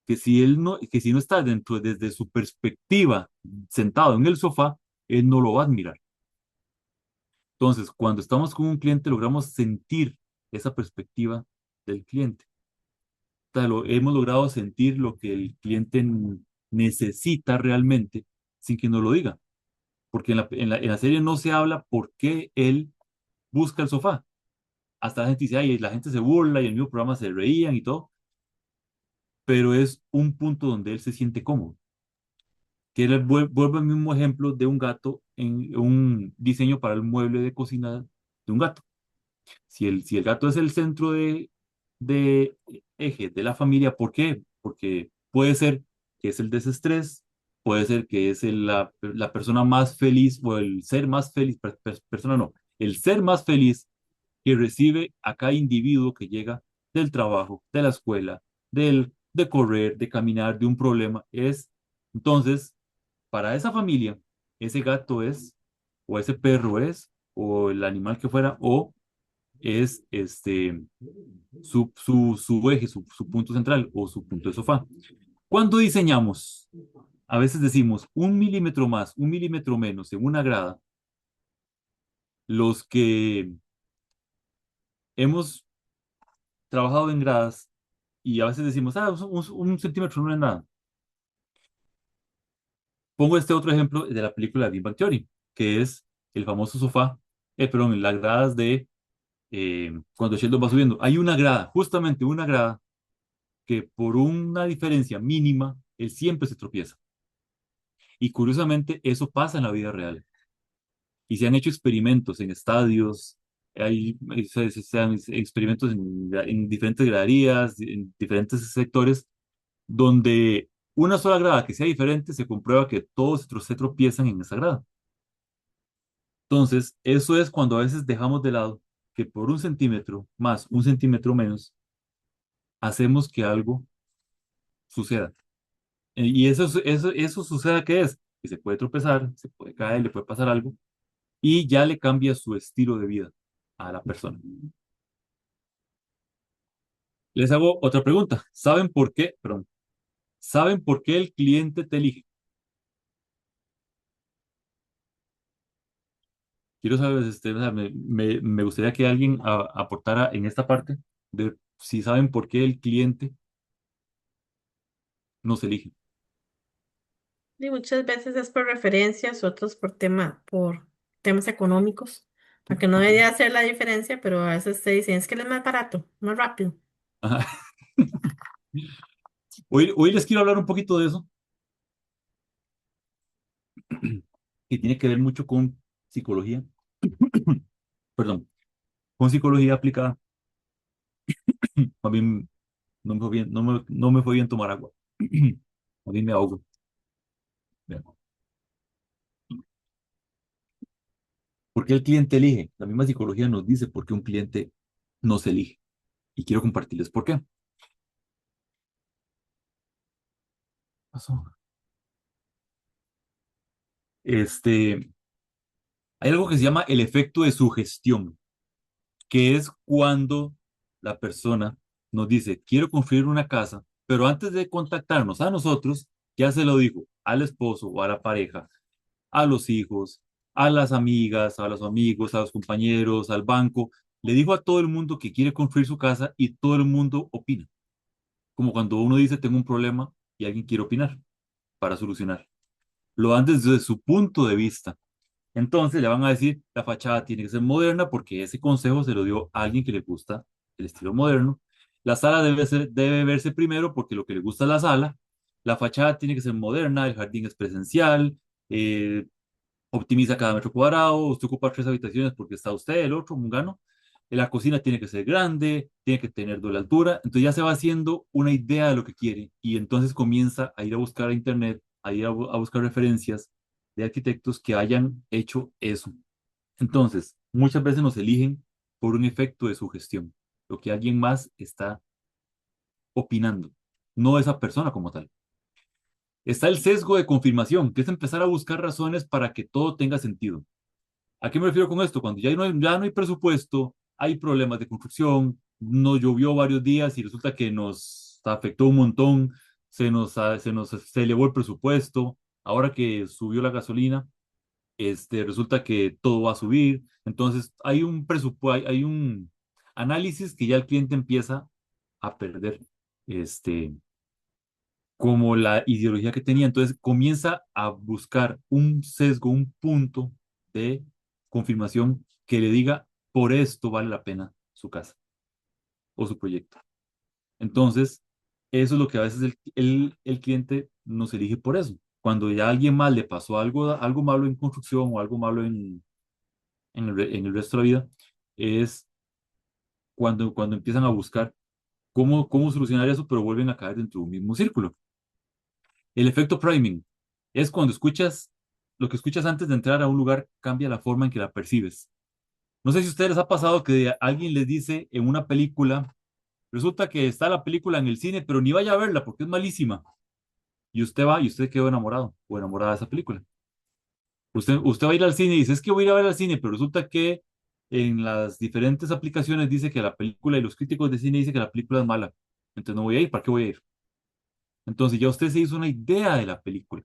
que si no está desde su perspectiva, sentado en el sofá, él no lo va a admirar. Entonces, cuando estamos con un cliente, logramos sentir esa perspectiva del cliente. O sea, hemos logrado sentir lo que el cliente necesita realmente sin que nos lo diga. Porque en la serie no se habla por qué él busca el sofá. hasta la gente dice, ay, la gente se burla y en el mismo programa se reían y todo, pero es un punto donde él se siente cómodo. Que él vuelve el mismo ejemplo de un gato en un diseño para el mueble de cocina de un gato. Si el gato es el centro de eje de la familia, ¿por qué? Porque puede ser que es el desestrés, puede ser que es la persona más feliz o el ser más feliz, persona no, el ser más feliz que recibe a cada individuo que llega del trabajo, de la escuela, de correr, de caminar, de un problema. Entonces, para esa familia, ese gato es, o ese perro es, o el animal que fuera, o es su eje, su punto central o su punto de sofá. Cuando diseñamos, a veces decimos 1 milímetro más, 1 milímetro menos en una grada, los que hemos trabajado en gradas y a veces decimos, un centímetro no es nada. Pongo este otro ejemplo de la película de Big Bang Theory, que es el famoso sofá, perdón, las gradas de cuando Sheldon va subiendo. Hay una grada, justamente una grada, que por una diferencia mínima, él siempre se tropieza. Y curiosamente, eso pasa en la vida real. Y se han hecho experimentos en estadios, se han experimentos en diferentes graderías, en diferentes sectores, donde una sola grada que sea diferente, se comprueba que todos se tropiezan en esa grada. Entonces, eso es cuando a veces dejamos de lado que por 1 centímetro más, 1 centímetro menos, hacemos que algo suceda. Y eso sucede, ¿qué es? Que se puede tropezar, se puede caer, le puede pasar algo y ya le cambia su estilo de vida a la persona. Les hago otra pregunta. ¿Saben por qué? Perdón. ¿Saben por qué el cliente te elige? Quiero saber, o sea, me gustaría que alguien aportara en esta parte de si saben por qué el cliente nos elige. Y muchas veces es por referencias, otros por temas económicos, aunque no Ajá. debería hacer la diferencia, pero a veces se dicen, es que él es más barato, más rápido. Ajá. Hoy les quiero hablar un poquito de eso, que tiene que ver mucho con psicología, perdón, con psicología aplicada. A mí no me fue bien, no me fue bien tomar agua. A mí me ahogo. Vean. ¿Por qué el cliente elige? La misma psicología nos dice por qué un cliente nos elige. Y quiero compartirles por qué. Pasó. Este, hay algo que se llama el efecto de sugestión, que es cuando la persona nos dice, quiero construir una casa, pero antes de contactarnos a nosotros, ya se lo dijo al esposo o a la pareja, a los hijos, a las amigas, a los amigos, a los compañeros, al banco. Le dijo a todo el mundo que quiere construir su casa y todo el mundo opina. Como cuando uno dice, tengo un problema y alguien quiere opinar para solucionar. Lo dan desde su punto de vista. Entonces le van a decir, la fachada tiene que ser moderna porque ese consejo se lo dio a alguien que le gusta el estilo moderno. La sala debe verse primero porque lo que le gusta es la sala. La fachada tiene que ser moderna, el jardín es presencial, eh, optimiza cada metro cuadrado, usted ocupa 3 habitaciones porque está usted, el otro, mungano. La cocina tiene que ser grande, tiene que tener doble altura, entonces ya se va haciendo una idea de lo que quiere y entonces comienza a ir a buscar a internet, a ir a buscar referencias de arquitectos que hayan hecho eso. Entonces, muchas veces nos eligen por un efecto de sugestión, lo que alguien más está opinando, no esa persona como tal. Está el sesgo de confirmación, que es empezar a buscar razones para que todo tenga sentido. ¿A qué me refiero con esto? Cuando ya no hay presupuesto, hay problemas de construcción, no llovió varios días y resulta que nos afectó un montón, se elevó el presupuesto, ahora que subió la gasolina, resulta que todo va a subir, entonces hay un presupuesto, hay un análisis que ya el cliente empieza a perder, este, como la ideología que tenía. Entonces comienza a buscar un sesgo, un punto de confirmación que le diga, por esto vale la pena. su casa o su proyecto. Entonces, eso es lo que a veces el cliente nos elige por eso. Cuando ya a alguien más le pasó algo malo en construcción o algo malo en el resto de la vida, es cuando empiezan a buscar cómo solucionar eso, pero vuelven a caer dentro de un mismo círculo. El efecto priming es cuando escuchas lo que escuchas antes de entrar a un lugar cambia la forma en que la percibes. No sé si a ustedes les ha pasado que alguien les dice en una película, resulta que está la película en el cine, pero ni vaya a verla porque es malísima. Y usted va y usted quedó enamorado o enamorada de esa película. Usted va a ir al cine y dice, es que voy a ir a ver al cine, pero resulta que en las diferentes aplicaciones dice que la película y los críticos de cine dicen que la película es mala. Entonces no voy a ir, ¿para qué voy a ir? Entonces ya usted se hizo una idea de la película.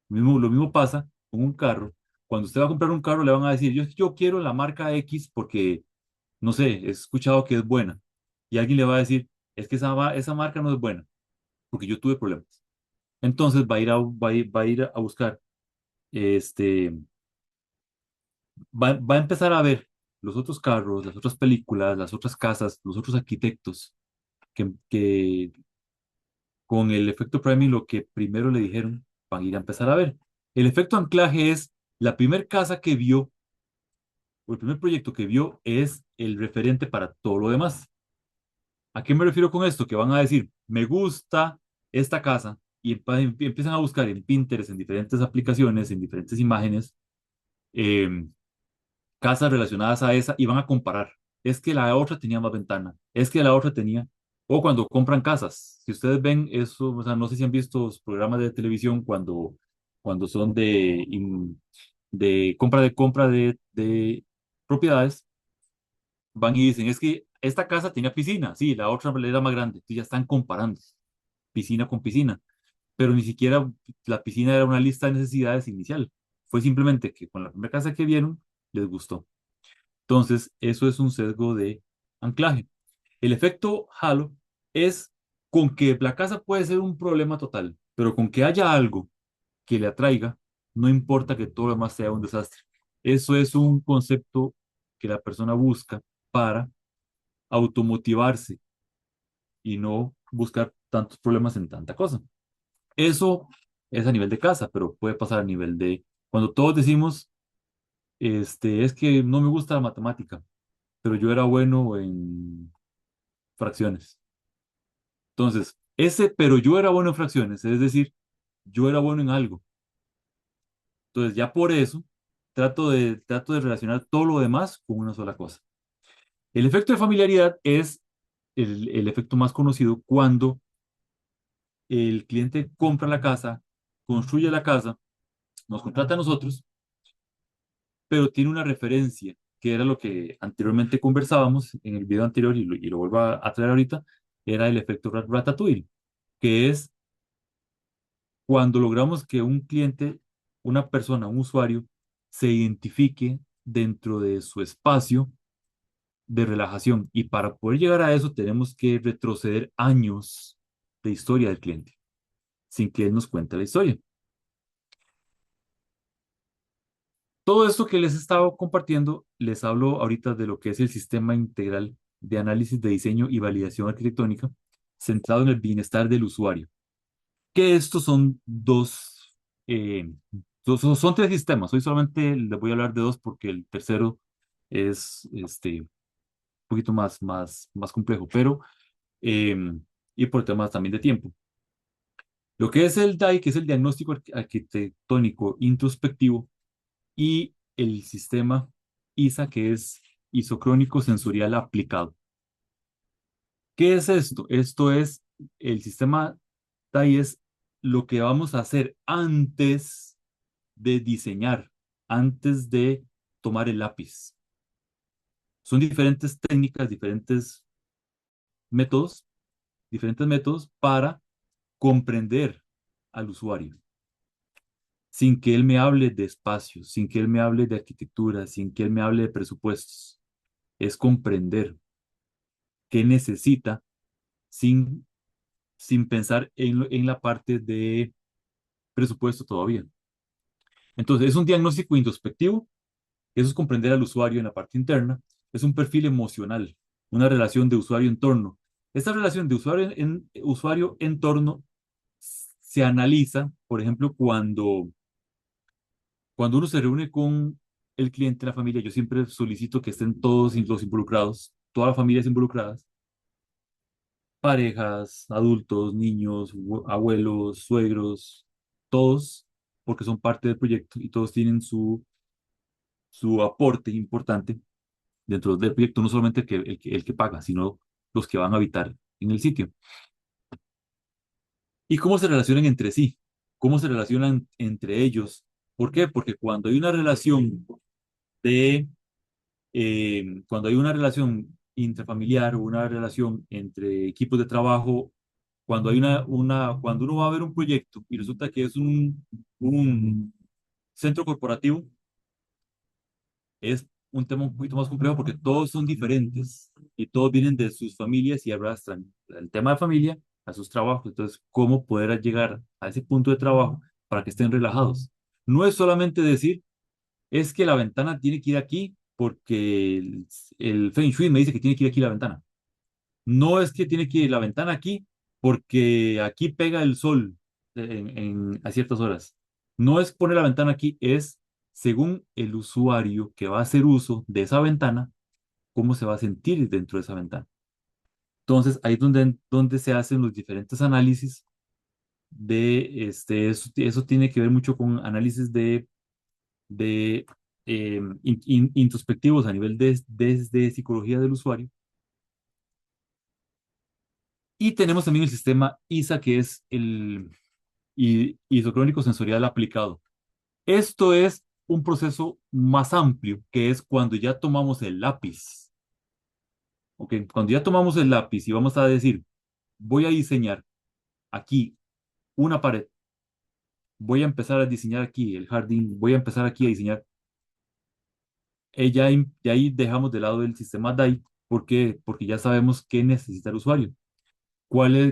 Lo mismo pasa con un carro. Cuando usted va a comprar un carro, le van a decir, yo quiero la marca X porque, no sé, he escuchado que es buena. Y alguien le va a decir, es que esa marca no es buena, porque yo tuve problemas. Entonces va a ir a buscar, este, va a empezar a ver los otros carros, las otras películas, las otras casas, los otros arquitectos, que con el efecto priming lo que primero le dijeron, van a ir a empezar a ver. El efecto anclaje es la primera casa que vio o el primer proyecto que vio es el referente para todo lo demás. ¿A qué me refiero con esto? Que van a decir, me gusta esta casa y empiezan a buscar en Pinterest, en diferentes aplicaciones, en diferentes imágenes, eh, casas relacionadas a esa y van a comparar. Es que la otra tenía más ventana, es que la otra tenía, o cuando compran casas, si ustedes ven eso, o sea, no sé si han visto los programas de televisión cuando son de compra de propiedades, van y dicen, es que esta casa tenía piscina, sí, la otra era más grande, entonces ya están comparando piscina con piscina, pero ni siquiera la piscina era una lista de necesidades inicial, fue simplemente que con la primera casa que vieron les gustó. Entonces, eso es un sesgo de anclaje. El efecto halo es con que la casa puede ser un problema total, pero con que haya algo que le atraiga, no importa que todo lo demás sea un desastre. Eso es un concepto que la persona busca para automotivarse y no buscar tantos problemas en tanta cosa. Eso es a nivel de casa, pero puede pasar a nivel de cuando todos decimos, es que no me gusta la matemática, pero yo era bueno en fracciones. Entonces, ese, pero yo era bueno en fracciones, es decir, yo era bueno en algo. Entonces, ya por eso trato de relacionar todo lo demás con una sola cosa. El efecto de familiaridad es el efecto más conocido cuando el cliente compra la casa, construye la casa, nos contrata a nosotros, pero tiene una referencia, que era lo que anteriormente conversábamos en el video anterior y lo vuelvo a traer ahorita, era el efecto Ratatouille, que es cuando logramos que un cliente, una persona, un usuario, se identifique dentro de su espacio de relajación. Y para poder llegar a eso tenemos que retroceder años de historia del cliente, sin que él nos cuente la historia. Todo esto que les he estado compartiendo, les hablo ahorita de lo que es el sistema integral de análisis de diseño y validación arquitectónica, centrado en el bienestar del usuario. Que estos son eh, son tres sistemas. Hoy solamente les voy a hablar de dos porque el tercero es un poquito más complejo, pero eh, y por temas también de tiempo. Lo que es el DAI, que es el diagnóstico arquitectónico introspectivo, y el sistema ISA, que es isocrónico sensorial aplicado. ¿Qué es esto? Esto es el sistema DAI, es lo que vamos a hacer antes de diseñar, antes de tomar el lápiz. Son métodos, diferentes métodos para comprender al usuario, sin que él me hable de espacios, sin que él me hable de arquitectura, sin que él me hable de presupuestos. Es comprender qué necesita sin, sin pensar en la parte de presupuesto todavía. Entonces, es un diagnóstico introspectivo. Eso es comprender al usuario en la parte interna. Es un perfil emocional. una relación de usuario-entorno. Esta relación de usuario-entorno se analiza, por ejemplo, cuando uno se reúne con el cliente, la familia. Yo siempre solicito que estén todos los involucrados, todas las familias involucradas, parejas, adultos, niños, abuelos, suegros, todos, porque son parte del proyecto y todos tienen su aporte importante dentro del proyecto, no solamente el que paga, sino los que van a habitar en el sitio. ¿Y cómo se relacionan entre sí? ¿Cómo se relacionan entre ellos? ¿Por qué? Porque cuando hay una relación intrafamiliar o una relación entre equipos de trabajo, cuando uno va a ver un proyecto y resulta que es un centro corporativo, es un tema un poquito más complejo porque todos son diferentes y todos vienen de sus familias y arrastran el tema de familia a sus trabajos. Entonces, ¿cómo poder llegar a ese punto de trabajo para que estén relajados? No es solamente decir, es que la ventana tiene que ir aquí porque el Feng Shui me dice que tiene que ir aquí la ventana. No es que tiene que ir la ventana aquí porque aquí pega el sol a ciertas horas. No es poner la ventana aquí, es según el usuario que va a hacer uso de esa ventana, cómo se va a sentir dentro de esa ventana. Entonces, ahí es donde se hacen los diferentes análisis eso tiene que ver mucho con análisis de introspectivos a nivel de psicología del usuario. Y tenemos también el sistema ISA, que es el isocrónico sensorial aplicado. Esto es un proceso más amplio, que es cuando ya tomamos el lápiz. ¿Ok? Cuando ya tomamos el lápiz y vamos a decir, voy a diseñar aquí una pared, voy a empezar a diseñar aquí el jardín, voy a empezar aquí a diseñar. Ya ahí dejamos de lado el sistema DAI. ¿Por qué? Porque ya sabemos qué necesita el usuario.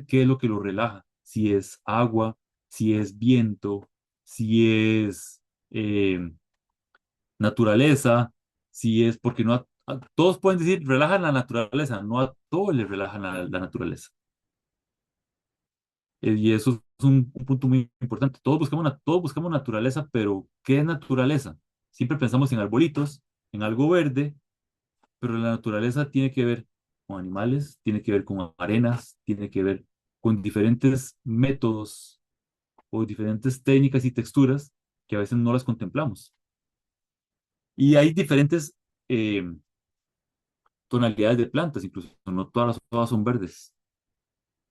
¿Qué es lo que lo relaja? Si es agua, si es viento, si es naturaleza, si es porque no todos pueden decir relajan la naturaleza, no a todos les relajan la naturaleza. Y eso es un punto muy importante. Todos buscamos naturaleza, pero ¿qué es naturaleza? Siempre pensamos en arbolitos, en algo verde, pero la naturaleza tiene que ver con animales, tiene que ver con arenas, tiene que ver con diferentes métodos o diferentes técnicas y texturas que a veces no las contemplamos. Y hay diferentes eh, tonalidades de plantas, incluso no todas las hojas son verdes.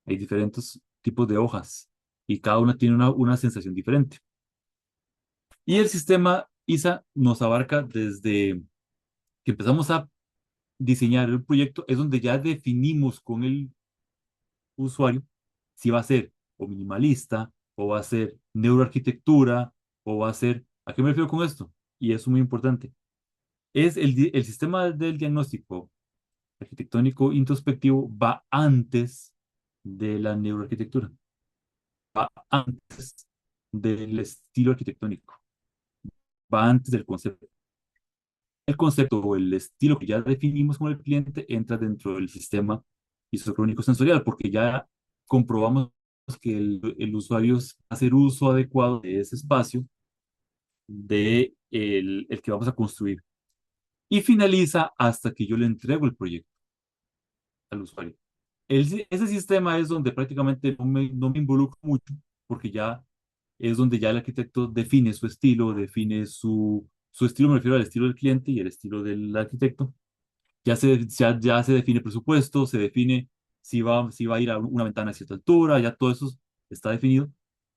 Hay diferentes tipos de hojas y cada una tiene una sensación diferente. Y el sistema ISA nos abarca desde que empezamos a diseñar el proyecto, es donde ya definimos con el usuario si va a ser o minimalista, o va a ser neuroarquitectura, o va a ser... ¿A qué me refiero con esto? Y eso es muy importante. El sistema del diagnóstico arquitectónico introspectivo va antes de la neuroarquitectura, va antes del estilo arquitectónico, va antes del concepto. El concepto o el estilo que ya definimos con el cliente entra dentro del sistema isocrónico sensorial, porque ya comprobamos que el usuario va a hacer uso adecuado de ese espacio el que vamos a construir. Y finaliza hasta que yo le entrego el proyecto al usuario. Ese sistema es donde prácticamente no me involucro mucho, porque ya es donde ya el arquitecto define su estilo, define su estilo, me refiero al estilo del cliente y el estilo del arquitecto. Ya se define presupuesto, se define si va a ir a una ventana a cierta altura, ya todo eso está definido.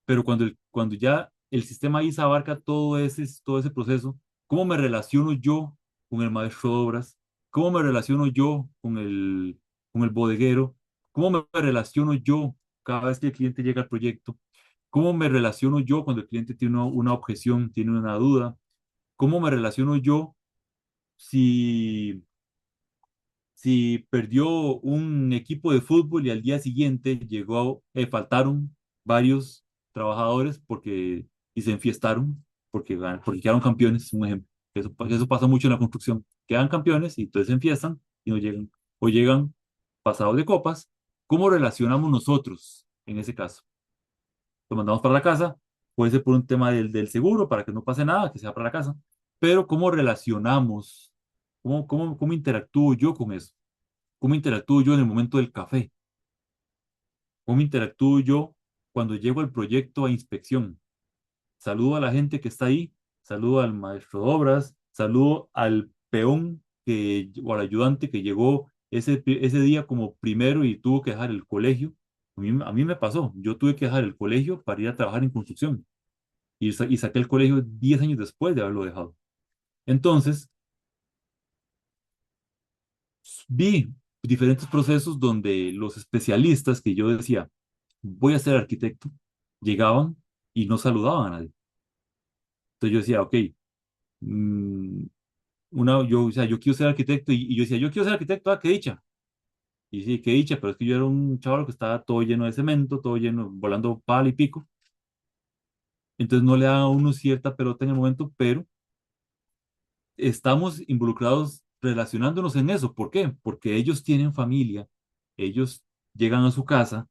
Pero cuando ya el sistema ISA abarca todo ese proceso, ¿cómo me relaciono yo con el maestro de obras? ¿Cómo me relaciono yo con el bodeguero? ¿Cómo me relaciono yo cada vez que el cliente llega al proyecto? ¿Cómo me relaciono yo cuando el cliente tiene una objeción, tiene una duda? ¿Cómo me relaciono yo si si perdió un equipo de fútbol y al día siguiente faltaron varios trabajadores y se enfiestaron porque quedaron campeones? Es un ejemplo. Eso pasa mucho en la construcción. Quedan campeones y entonces se enfiestan y no llegan. o llegan pasados de copas, ¿cómo relacionamos nosotros en ese caso? Lo mandamos para la casa, puede ser por un tema del seguro, para que no pase nada, que sea para la casa, pero ¿cómo relacionamos? ¿Cómo interactúo yo con eso? ¿Cómo interactúo yo en el momento del café? ¿Cómo interactúo yo cuando llego al proyecto a inspección? Saludo a la gente que está ahí, saludo al maestro de obras, saludo al peón o al ayudante que llegó ese día como primero y tuvo que dejar el colegio. A mí me pasó, yo tuve que dejar el colegio para ir a trabajar en construcción y saqué el colegio 10 años después de haberlo dejado. Entonces, vi diferentes procesos donde los especialistas que yo decía, voy a ser arquitecto, llegaban y no saludaban a nadie. Entonces yo decía, ok, mm, o sea, yo quiero ser arquitecto y yo decía, yo quiero ser arquitecto, qué dicha. Y sí, qué dicha, pero es que yo era un chaval que estaba todo lleno de cemento, todo lleno, volando palo y pico. Entonces no le daba a uno cierta pelota en el momento, pero estamos involucrados relacionándonos en eso. ¿Por qué? Porque ellos tienen familia, ellos llegan a su casa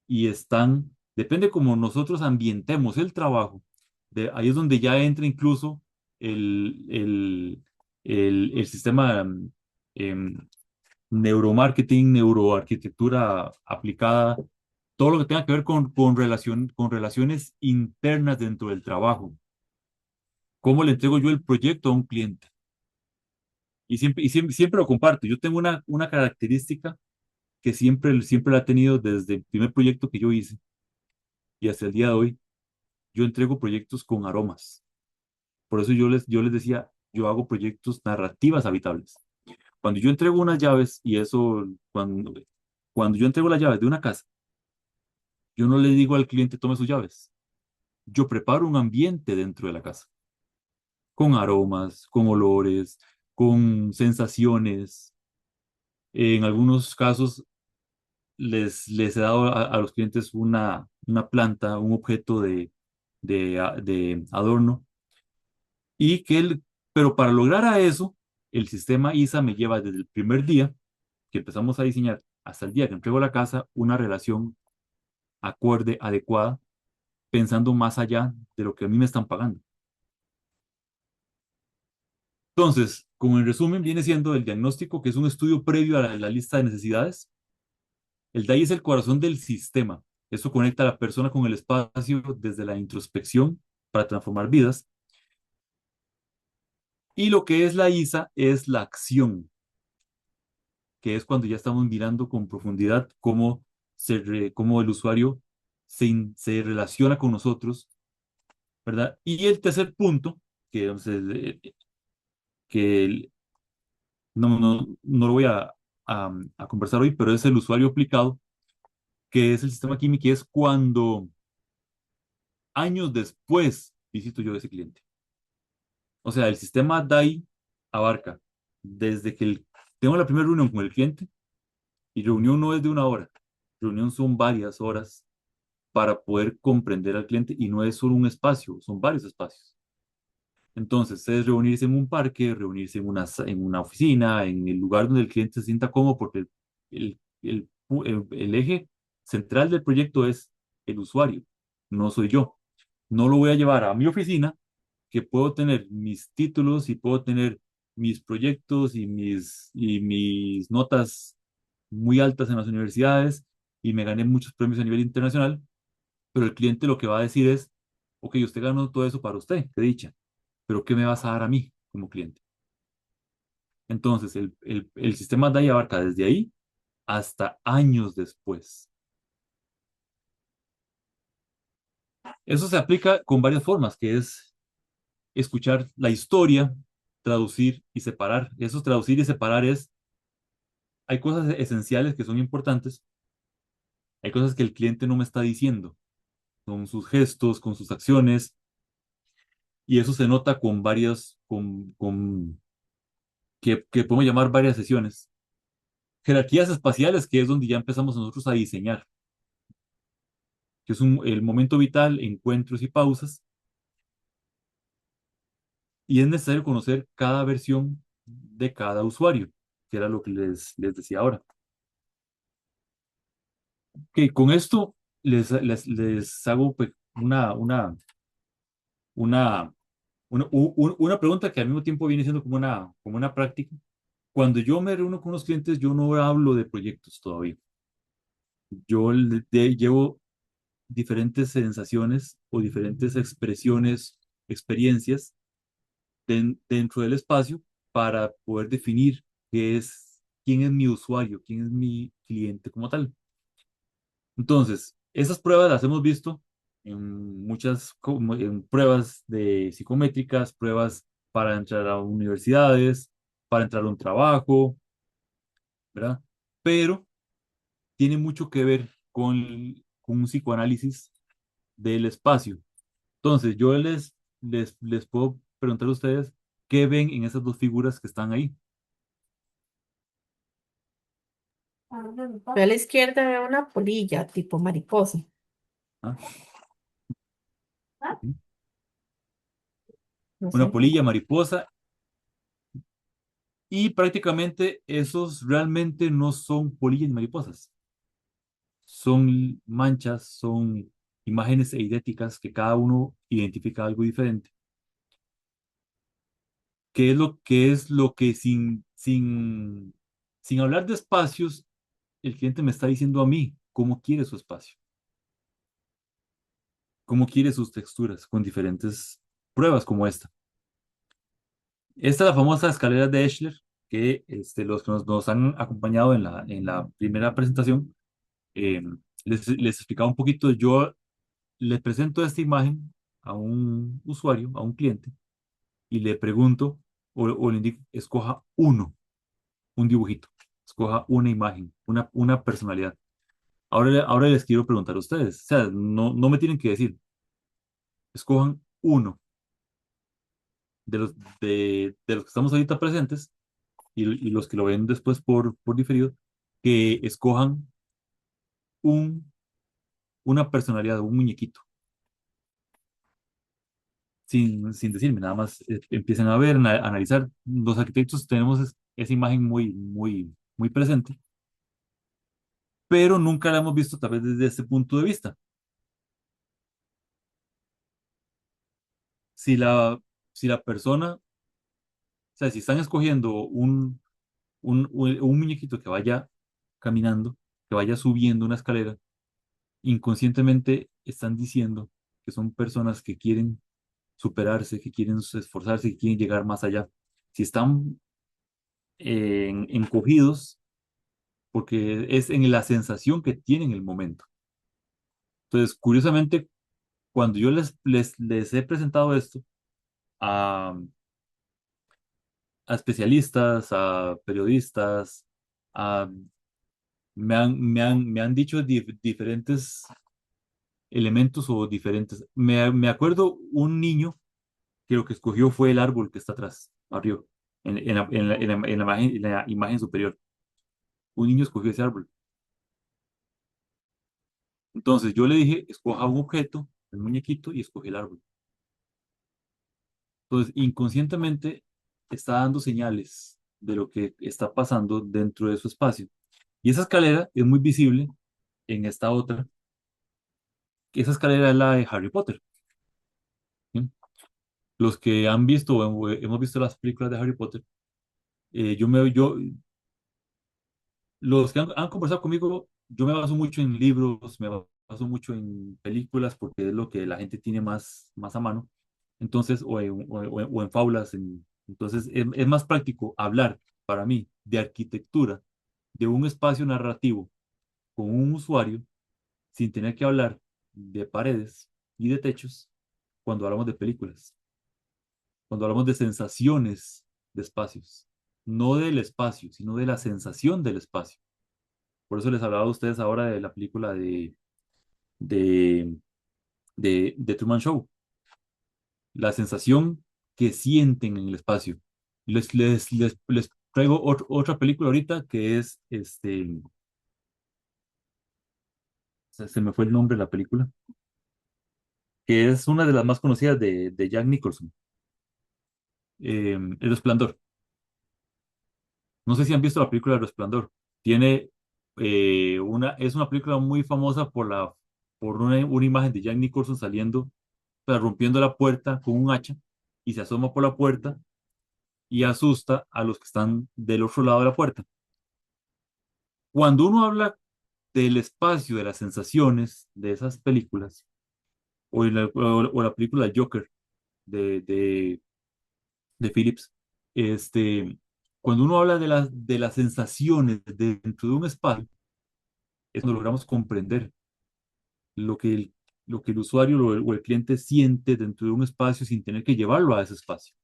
y están, depende cómo nosotros ambientemos el trabajo, ahí es donde ya entra incluso el, el, el sistema em, neuromarketing, neuroarquitectura aplicada, todo lo que tenga que ver con relaciones internas dentro del trabajo. ¿Cómo le entrego yo el proyecto a un cliente? Y siempre lo comparto. Yo tengo una característica que siempre la he tenido desde el primer proyecto que yo hice y hasta el día de hoy. Yo entrego proyectos con aromas. Por eso yo les decía, yo hago proyectos narrativas habitables. Cuando yo entrego unas llaves, cuando yo entrego las llaves de una casa, yo no le digo al cliente tome sus llaves. Yo preparo un ambiente dentro de la casa, con aromas, con olores, con sensaciones. En algunos casos les he dado a los clientes una planta, un objeto de adorno y pero para lograr a eso, el sistema ISA me lleva desde el primer día que empezamos a diseñar hasta el día que entrego la casa una relación acorde, adecuada, pensando más allá de lo que a mí me están pagando. Entonces, como en resumen, viene siendo el diagnóstico, que es un estudio previo a la lista de necesidades. El DAI es el corazón del sistema. Eso conecta a la persona con el espacio desde la introspección para transformar vidas. Y lo que es la ISA es la acción, que es cuando ya estamos mirando con profundidad cómo el usuario se relaciona con nosotros, ¿verdad? Y el tercer punto, que, o sea, que no lo voy a conversar hoy, pero es el usuario aplicado, que es el sistema químico, y es cuando años después visito yo a ese cliente. O sea, el sistema DAI abarca desde que tengo la primera reunión con el cliente, y reunión no es de una hora, reunión son varias horas para poder comprender al cliente y no es solo un espacio, son varios espacios. Entonces, es reunirse en un parque, reunirse en una oficina, en el lugar donde el cliente se sienta cómodo, porque el eje central del proyecto es el usuario, no soy yo. No lo voy a llevar a mi oficina, que puedo tener mis títulos y puedo tener mis proyectos y mis notas muy altas en las universidades y me gané muchos premios a nivel internacional, pero el cliente lo que va a decir es, ok, usted ganó todo eso para usted, qué dicha, pero ¿qué me vas a dar a mí como cliente? Entonces, el sistema DAI abarca desde ahí hasta años después. Eso se aplica con varias formas, que es escuchar la historia, traducir y separar. Eso traducir y separar hay cosas esenciales que son importantes, hay cosas que el cliente no me está diciendo, con sus gestos, con sus acciones, y eso se nota con que podemos llamar varias sesiones. Jerarquías espaciales, que es donde ya empezamos nosotros a diseñar, que es el momento vital, encuentros y pausas, y es necesario conocer cada versión de cada usuario. que era lo que les decía ahora. Que con esto les hago pues, una, una pregunta que al mismo tiempo viene siendo como una práctica. Cuando yo me reúno con los clientes, yo no hablo de proyectos todavía. Llevo diferentes sensaciones o diferentes expresiones, experiencias dentro del espacio para poder definir quién es mi usuario, quién es mi cliente como tal. Entonces, esas pruebas las hemos visto en en pruebas de psicométricas, pruebas para entrar a universidades, para entrar a un trabajo, ¿verdad? Pero tiene mucho que ver con un psicoanálisis del espacio. Entonces, les puedo preguntar a ustedes qué ven en esas dos figuras que están ahí. Yo a la izquierda veo una polilla tipo mariposa. ¿Ah? No Una sé. polilla, mariposa, y prácticamente esos realmente no son polillas ni mariposas. Son manchas, son imágenes eidéticas que cada uno identifica algo diferente. ¿Qué es lo que sin hablar de espacios, el cliente me está diciendo a mí cómo quiere su espacio, cómo quiere sus texturas con diferentes pruebas como esta? Esta es la famosa escalera de Eschler, que los que nos han acompañado en la primera presentación, eh, les explicaba un poquito. Yo le presento esta imagen a un usuario, a un cliente, y le pregunto o le indico, escoja un dibujito, escoja una imagen, una personalidad. Ahora les quiero preguntar a ustedes, o sea, no me tienen que decir, escojan uno de los que estamos ahorita presentes y los que lo ven después por diferido, que escojan un, una personalidad, un muñequito, sin decirme, nada más empiecen a ver, a analizar. Los arquitectos tenemos esa imagen muy, muy, muy presente, pero nunca la hemos visto tal vez desde este punto de vista. Si la, si la persona, o sea, si están escogiendo un muñequito que vaya caminando, que vaya subiendo una escalera, inconscientemente están diciendo que son personas que quieren superarse, que quieren esforzarse, que quieren llegar más allá. Si están encogidos, porque es en la sensación que tienen en el momento. Entonces, curiosamente, cuando yo les he presentado esto a, a especialistas, a periodistas, a- me han dicho diferentes elementos o diferentes. Me acuerdo un niño que lo que escogió fue el árbol que está atrás, arriba, en la imagen superior. Un niño escogió ese árbol. Entonces yo le dije, escoja un objeto, el muñequito, y escoge el árbol. Entonces, inconscientemente está dando señales de lo que está pasando dentro de su espacio. Y esa escalera es muy visible en esta otra, que esa escalera es la de Harry Potter. ¿Sí? Los que han visto o hemos visto las películas de Harry Potter, los que han conversado conmigo, yo me baso mucho en libros, me baso mucho en películas porque es lo que la gente tiene más a mano. Entonces, o en fábulas. Entonces, es más práctico hablar para mí de arquitectura, de un espacio narrativo con un usuario, sin tener que hablar de paredes y de techos cuando hablamos de películas, cuando hablamos de sensaciones de espacios, no del espacio, sino de la sensación del espacio. Por eso les hablaba a ustedes ahora de la película de, de Truman Show, la sensación que sienten en el espacio. Les traigo otra película ahorita que es, se me fue el nombre de la película, que es una de las más conocidas de Jack Nicholson, El Resplandor. No sé si han visto la película El Resplandor. Tiene es una película muy famosa por una imagen de Jack Nicholson saliendo, o sea, rompiendo la puerta con un hacha y se asoma por la puerta y asusta a los que están del otro lado de la puerta. Cuando uno habla del espacio, de las sensaciones de esas películas, o la película Joker de, de, de Phillips, este, cuando uno habla de las sensaciones dentro de un espacio, es cuando logramos comprender lo que lo que el usuario o el cliente siente dentro de un espacio sin tener que llevarlo a ese espacio.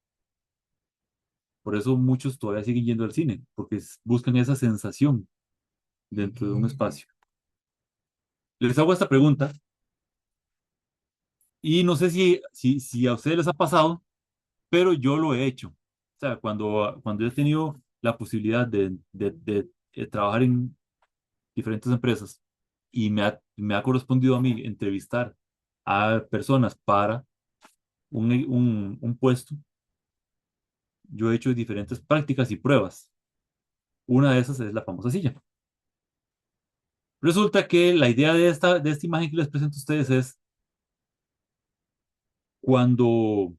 Por eso muchos todavía siguen yendo al cine, porque buscan esa sensación dentro de un espacio. Les hago esta pregunta y no sé si a ustedes les ha pasado, pero yo lo he hecho. O sea, cuando he tenido la posibilidad de trabajar en diferentes empresas y me ha correspondido a mí entrevistar a personas para un puesto, yo he hecho diferentes prácticas y pruebas. Una de esas es la famosa silla. Resulta que la idea de esta imagen que les presento a ustedes es cuando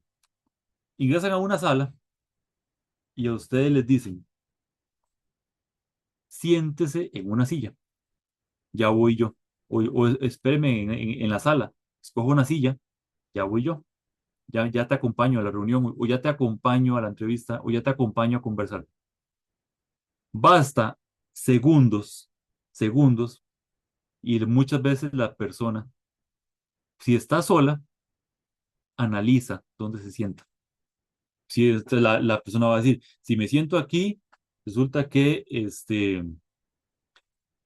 ingresan a una sala y a ustedes les dicen, siéntese en una silla, ya voy yo. O espéreme en la sala, escojo una silla, ya voy yo. Ya te acompaño a la reunión, o ya te acompaño a la entrevista, o ya te acompaño a conversar. Basta segundos, segundos, y muchas veces la persona, si está sola, analiza dónde se sienta. Si la persona va a decir, si me siento aquí, resulta que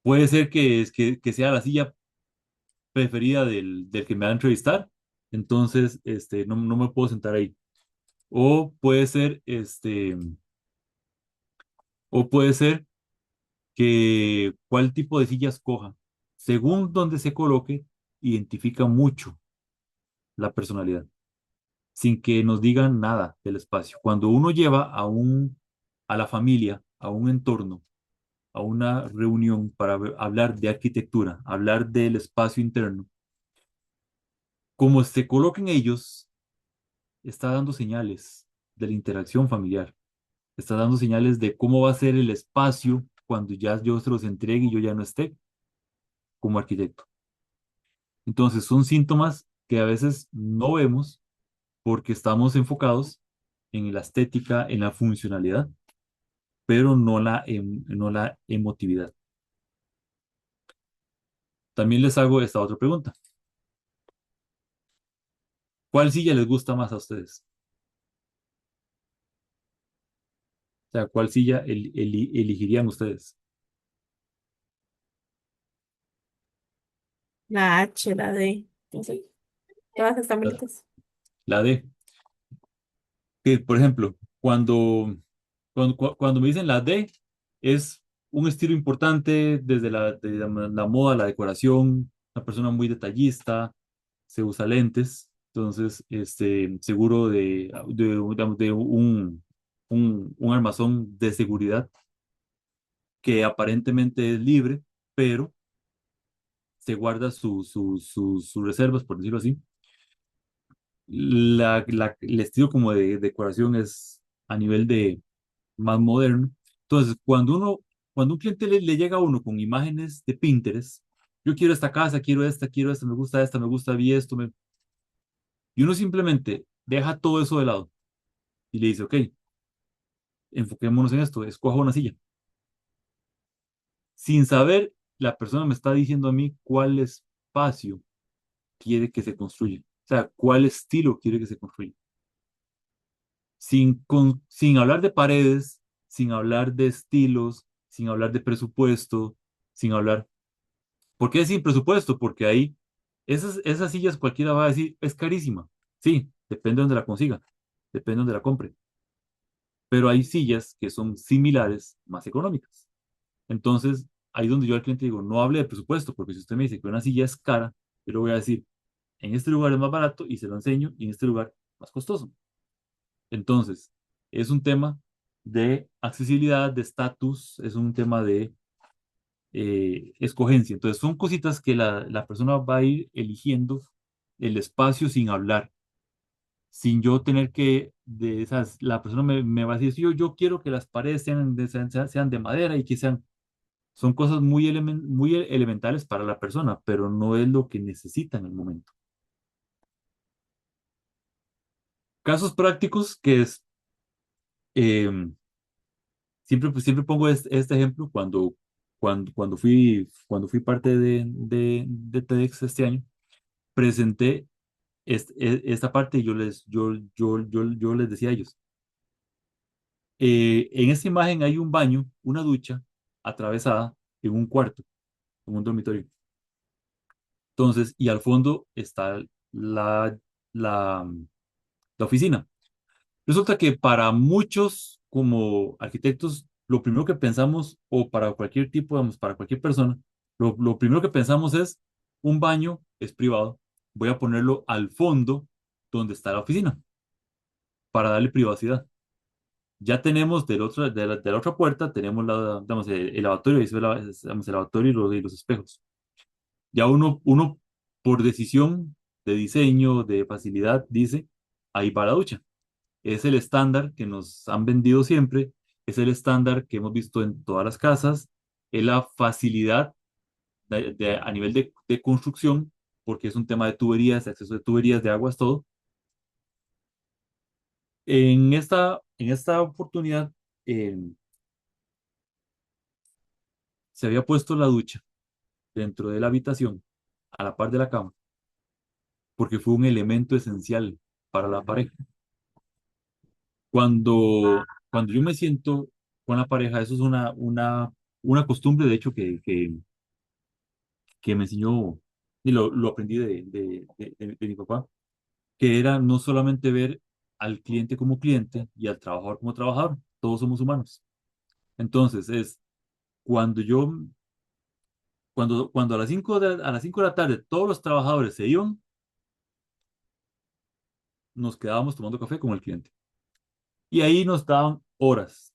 puede ser que sea la silla preferida del que me va a entrevistar, entonces no me puedo sentar ahí. O puede ser, o puede ser que cuál tipo de silla escoja, según donde se coloque, identifica mucho la personalidad, sin que nos digan nada del espacio. Cuando uno lleva a la familia, a un entorno, a una reunión para hablar de arquitectura, hablar del espacio interno, como se coloquen ellos, está dando señales de la interacción familiar, está dando señales de cómo va a ser el espacio cuando ya yo se los entregue y yo ya no esté como arquitecto. Entonces son síntomas que a veces no vemos porque estamos enfocados en la estética, en la funcionalidad, pero no la emotividad. También les hago esta otra pregunta. ¿Cuál silla les gusta más a ustedes? O sea, ¿cuál silla elegirían ustedes? La H, la D. No sé, todas están La, bonitas. la D. Que, por ejemplo, cuando me dicen la D, es un estilo importante desde la moda, la decoración, una persona muy detallista, se usa lentes, entonces, seguro digamos, de un armazón de seguridad que aparentemente es libre, pero se guarda sus reservas, por decirlo así. El estilo como de decoración es a nivel de más moderno. Entonces, cuando un cliente le llega a uno con imágenes de Pinterest, yo quiero esta casa, quiero esta, me gusta vi esto, y uno simplemente deja todo eso de lado y le dice, ok, enfoquémonos en esto, escoja una silla. Sin saber, la persona me está diciendo a mí cuál espacio quiere que se construya, o sea, cuál estilo quiere que se construya. Sin hablar de paredes, sin hablar de estilos, sin hablar de presupuesto, sin hablar. ¿Por qué sin presupuesto? Porque ahí esas sillas cualquiera va a decir, es carísima. Sí, depende de donde la consiga, depende de donde la compre. Pero hay sillas que son similares, más económicas. Entonces, ahí donde yo al cliente digo, no hable de presupuesto, porque si usted me dice que una silla es cara, yo le voy a decir, en este lugar es más barato y se lo enseño, y en este lugar más costoso. Entonces, es un tema. de accesibilidad, de estatus, es un tema de escogencia. Entonces, son cositas que la persona va a ir eligiendo el espacio sin hablar, sin yo tener que, de esas, la persona me va a decir, "Sí, yo quiero que las paredes sean de madera y que sean, son cosas muy elementales para la persona, pero no es lo que necesita en el momento. Casos prácticos que es, em, siempre pongo este ejemplo cuando fui parte de TEDx este año, presenté esta parte y yo les decía a ellos, en esta imagen hay un baño, una ducha atravesada en un cuarto, en un dormitorio. Entonces, y al fondo está la, la oficina. Resulta que para muchos como arquitectos, lo primero que pensamos, o para cualquier tipo, vamos, para cualquier persona, lo primero que pensamos es, un baño es privado, voy a ponerlo al fondo donde está la oficina para darle privacidad. Ya tenemos de la otra puerta, tenemos digamos, el lavatorio, digamos, el lavatorio y los espejos. Ya uno, por decisión de diseño, de facilidad, dice, ahí va la ducha. Es el estándar que nos han vendido siempre, es el estándar que hemos visto en todas las casas, es la facilidad a nivel de construcción, porque es un tema de tuberías, de acceso de tuberías, de aguas, todo. En esta oportunidad eh, se había puesto la ducha dentro de la habitación, a la par de la cama, porque fue un elemento esencial para la pareja. Cuando yo me siento con la pareja, eso es una costumbre, de hecho, que me enseñó y lo aprendí de mi papá, que era no solamente ver al cliente como cliente y al trabajador como trabajador, todos somos humanos. Entonces, cuando yo, cuando a las 5 de la tarde todos los trabajadores se iban, nos quedábamos tomando café con el cliente. Y ahí nos daban horas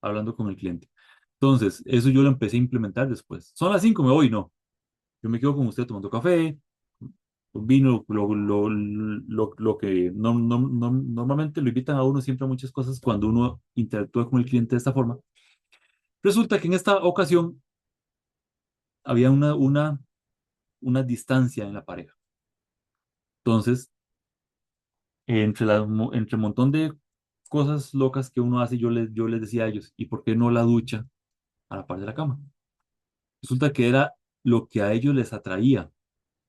hablando con el cliente. Entonces, eso yo lo empecé a implementar después. Son las 5, me voy, no. Yo me quedo con usted tomando café, vino, lo que normalmente lo invitan a uno siempre a muchas cosas cuando uno interactúa con el cliente de esta forma. Resulta que en esta ocasión había una distancia en la pareja. Entonces, entre un montón de cosas locas que uno hace, yo les decía a ellos, ¿y por qué no la ducha a la par de la cama? Resulta que era lo que a ellos les atraía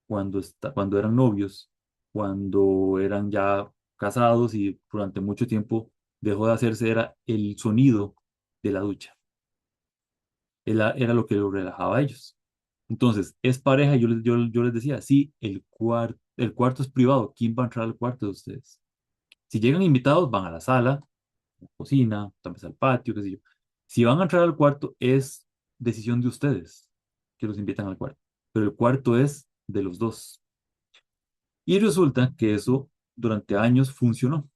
cuando eran novios, cuando eran ya casados y durante mucho tiempo dejó de hacerse, era el sonido de la ducha. Era lo que los relajaba a ellos. Entonces, es pareja, y yo les decía, sí, el cuarto es privado, ¿quién va a entrar al cuarto de ustedes? Si llegan invitados, van a la sala, cocina, tal vez al patio, qué sé yo. Si van a entrar al cuarto, es decisión de ustedes que los invitan al cuarto, pero el cuarto es de los dos. Y resulta que eso durante años funcionó.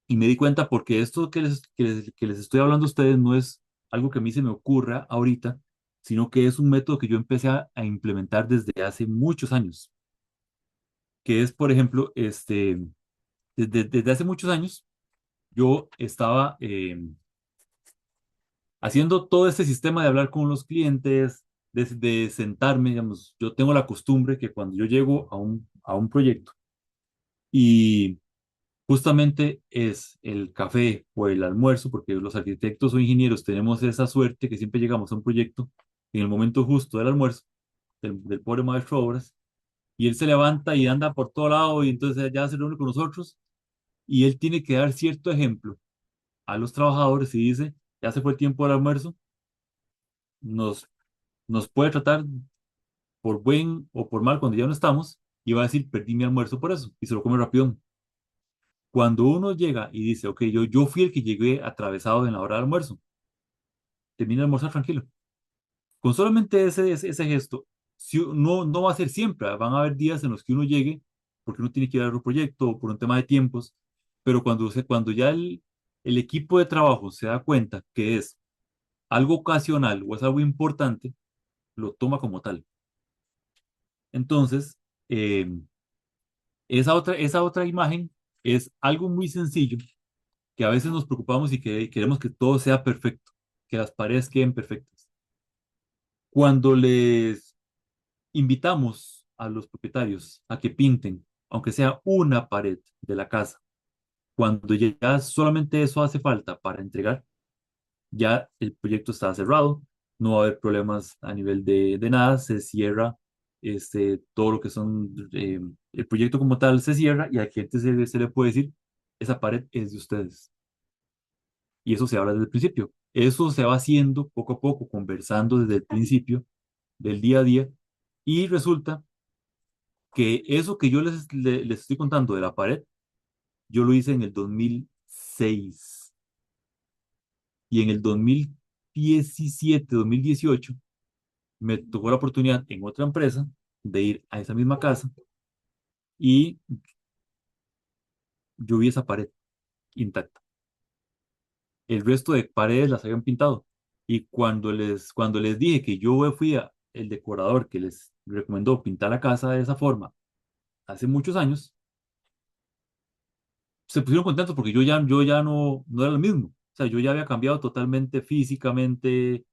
Y me di cuenta porque esto que les estoy hablando a ustedes no es algo que a mí se me ocurra ahorita, sino que es un método que yo empecé a implementar desde hace muchos años, que es, por ejemplo, desde hace muchos años, yo estaba haciendo todo este sistema de hablar con los clientes, de sentarme, digamos, yo tengo la costumbre que cuando yo llego a un proyecto y justamente es el café o el almuerzo, porque los arquitectos o ingenieros tenemos esa suerte que siempre llegamos a un proyecto en el momento justo del almuerzo, del pobre maestro de obras, y él se levanta y anda por todo lado y entonces ya se reúne con nosotros y él tiene que dar cierto ejemplo a los trabajadores y dice, ya se fue el tiempo del almuerzo, nos, nos puede tratar por buen o por mal cuando ya no estamos y va a decir, perdí mi almuerzo por eso y se lo come rápido. Cuando uno llega y dice, ok, yo fui el que llegué atravesado en la hora del almuerzo, termina de almorzar tranquilo. Con solamente ese gesto, si, no va a ser siempre, van a haber días en los que uno llegue porque uno tiene que ir a otro proyecto o por un tema de tiempos, pero cuando ya el equipo de trabajo se da cuenta que es algo ocasional o es algo importante, lo toma como tal. Entonces, eh, esa otra imagen es algo muy sencillo, que a veces nos preocupamos y que queremos que todo sea perfecto, que las paredes queden perfectas. Cuando les invitamos a los propietarios a que pinten, aunque sea una pared de la casa, cuando ya solamente eso hace falta para entregar, ya el proyecto está cerrado, no va a haber problemas a nivel de nada, se cierra todo lo que son, el proyecto como tal se cierra y al cliente se le puede decir, esa pared es de ustedes. Y eso se habla desde el principio. Eso se va haciendo poco a poco, conversando desde el principio del día a día. Y resulta que eso que yo les estoy contando de la pared, yo lo hice en el 2006. Y en el 2017, 2018, me tocó la oportunidad en otra empresa de ir a esa misma casa y yo vi esa pared intacta. El resto de paredes las habían pintado. Y cuando les dije que yo fui el decorador que les recomendó pintar la casa de esa forma hace muchos años, se pusieron contentos porque yo ya no era lo mismo. O sea, yo ya había cambiado totalmente físicamente,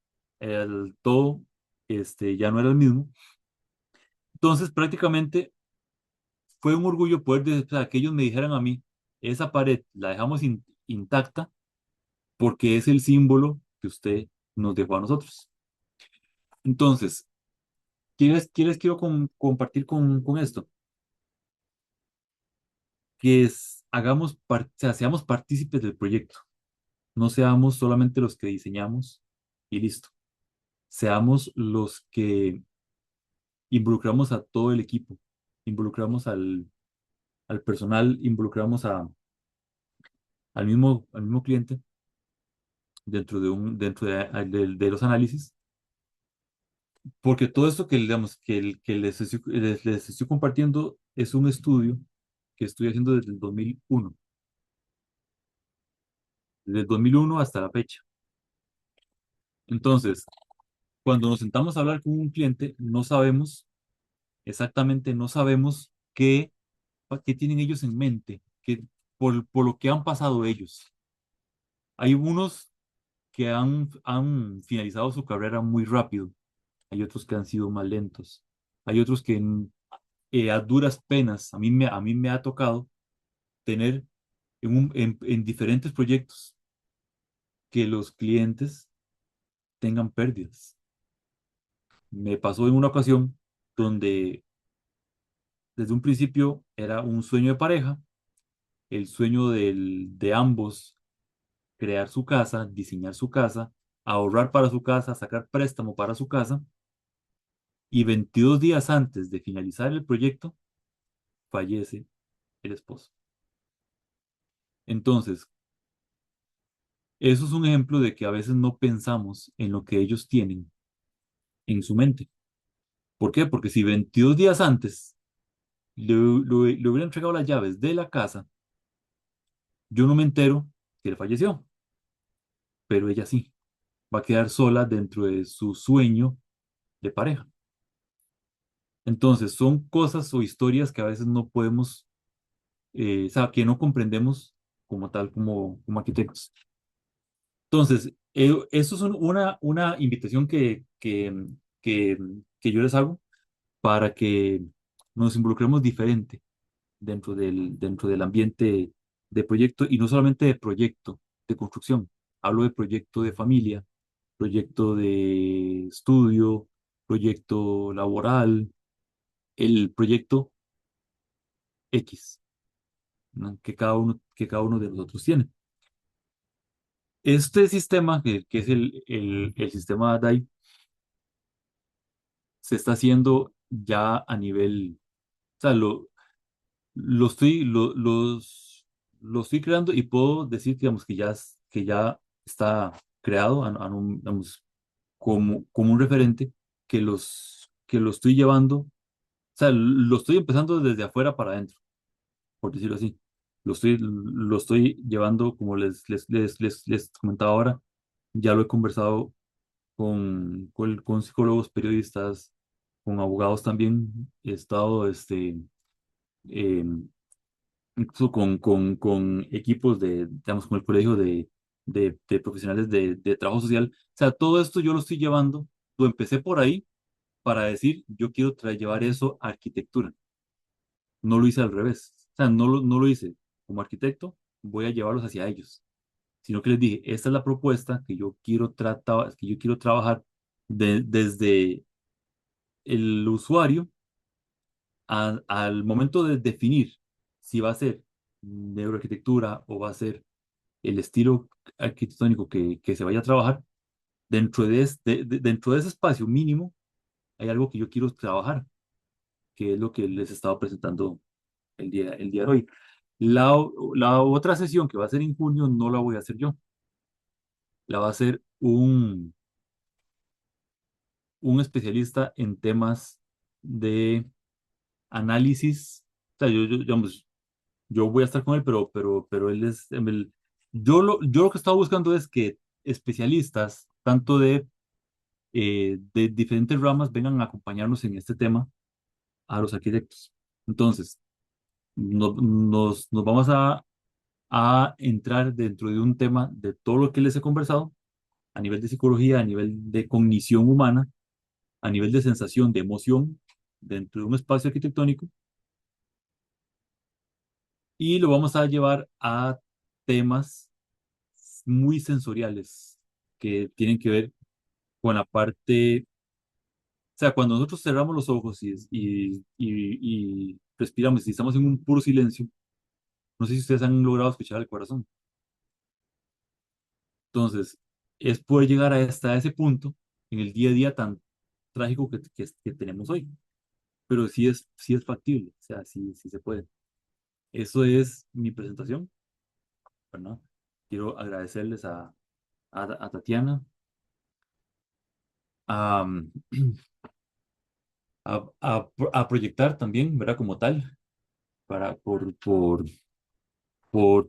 todo, ya no era el mismo. Entonces, prácticamente fue un orgullo o sea, que ellos me dijeran a mí, esa pared la dejamos intacta porque es el símbolo que usted nos dejó a nosotros. Entonces, quiero compartir con esto? Que o sea, seamos partícipes del proyecto, no seamos solamente los que diseñamos y listo, seamos los que involucramos a todo el equipo, involucramos al personal, involucramos al mismo cliente dentro de los análisis, porque todo esto que, digamos, que les estoy compartiendo es un estudio que estoy haciendo desde el 2001 hasta la fecha. Entonces, cuando nos sentamos a hablar con un cliente, no sabemos exactamente, no sabemos qué tienen ellos en mente, por lo que han pasado ellos. Hay unos que han finalizado su carrera muy rápido, hay otros que han sido más lentos, hay otros que a duras penas, a mí me ha tocado tener en diferentes proyectos que los clientes tengan pérdidas. Me pasó en una ocasión donde desde un principio era un sueño de pareja, el sueño de ambos, crear su casa, diseñar su casa, ahorrar para su casa, sacar préstamo para su casa, y 22 días antes de finalizar el proyecto, fallece el esposo. Entonces, eso es un ejemplo de que a veces no pensamos en lo que ellos tienen en su mente. ¿Por qué? Porque si 22 días antes le hubiera entregado las llaves de la casa, yo no me entero que él falleció, pero ella sí, va a quedar sola dentro de su sueño de pareja. Entonces, son cosas o historias que a veces no podemos, o sea, que no comprendemos como tal, como arquitectos. Entonces, eso es una invitación que, que yo les hago para que nos involucremos diferente dentro del ambiente de proyecto y no solamente de proyecto de construcción. Hablo de proyecto de familia, proyecto de estudio, proyecto laboral, el proyecto X, ¿no? Que cada uno de nosotros tiene. Este sistema, que es el sistema DAI, se está haciendo ya a nivel, o sea, lo estoy, lo estoy creando y puedo decir, digamos, que ya está creado digamos, como un referente que lo estoy llevando, o sea, lo estoy empezando desde afuera para adentro, por decirlo así. lo estoy llevando, como les comentaba ahora, ya lo he conversado con psicólogos, periodistas, con abogados también. He estado, incluso con equipos digamos, con el colegio de profesionales de trabajo social. O sea, todo esto yo lo estoy llevando, lo empecé por ahí para decir, yo quiero llevar eso a arquitectura. No lo hice al revés. O sea, no lo hice como arquitecto, voy a llevarlos hacia ellos, sino que les dije, esta es la propuesta que yo quiero tratar, que yo quiero trabajar desde el usuario al momento de definir si va a ser neuroarquitectura o va a ser el estilo arquitectónico que se vaya a trabajar. Dentro de ese espacio mínimo hay algo que yo quiero trabajar, que es lo que les estaba presentando el día de hoy. La otra sesión que va a ser en junio no la voy a hacer yo, la va a hacer un especialista en temas de análisis. O sea, digamos, yo voy a estar con él, pero él es, yo lo que estaba buscando es que especialistas, tanto de diferentes ramas, vengan a acompañarnos en este tema a los arquitectos. Entonces, nos vamos a entrar dentro de un tema de todo lo que les he conversado, a nivel de psicología, a nivel de cognición humana, a nivel de sensación, de emoción, dentro de un espacio arquitectónico, y lo vamos a llevar a temas muy sensoriales que tienen que ver con la parte, o sea, cuando nosotros cerramos los ojos y respiramos y estamos en un puro silencio, no sé si ustedes han logrado escuchar el corazón. Entonces, es poder llegar hasta ese punto en el día a día tan trágico que tenemos hoy. Pero sí es factible, o sea, sí se puede. Eso es mi presentación, ¿verdad? Quiero agradecerles a Tatiana, a, a proyectar también, ¿verdad? Como tal, para, por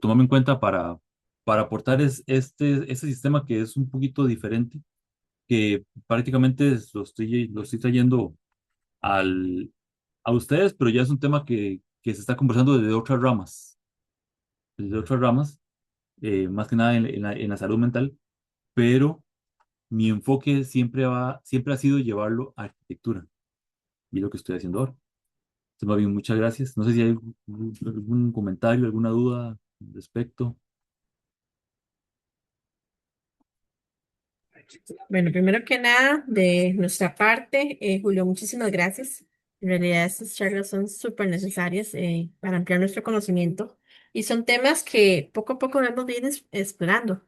tomarme en cuenta para aportar este sistema que es un poquito diferente, que prácticamente lo estoy trayendo al, a ustedes, pero ya es un tema que se está conversando desde otras ramas, más que nada en la salud mental, pero mi enfoque siempre ha sido llevarlo a arquitectura, y es lo que estoy haciendo ahora. Entonces, más bien, muchas gracias. No sé si hay algún comentario, alguna duda al respecto. Bueno, primero que nada, de nuestra parte, Julio, muchísimas gracias. En realidad, estas charlas son súper necesarias para ampliar nuestro conocimiento y son temas que poco a poco hemos venido explorando.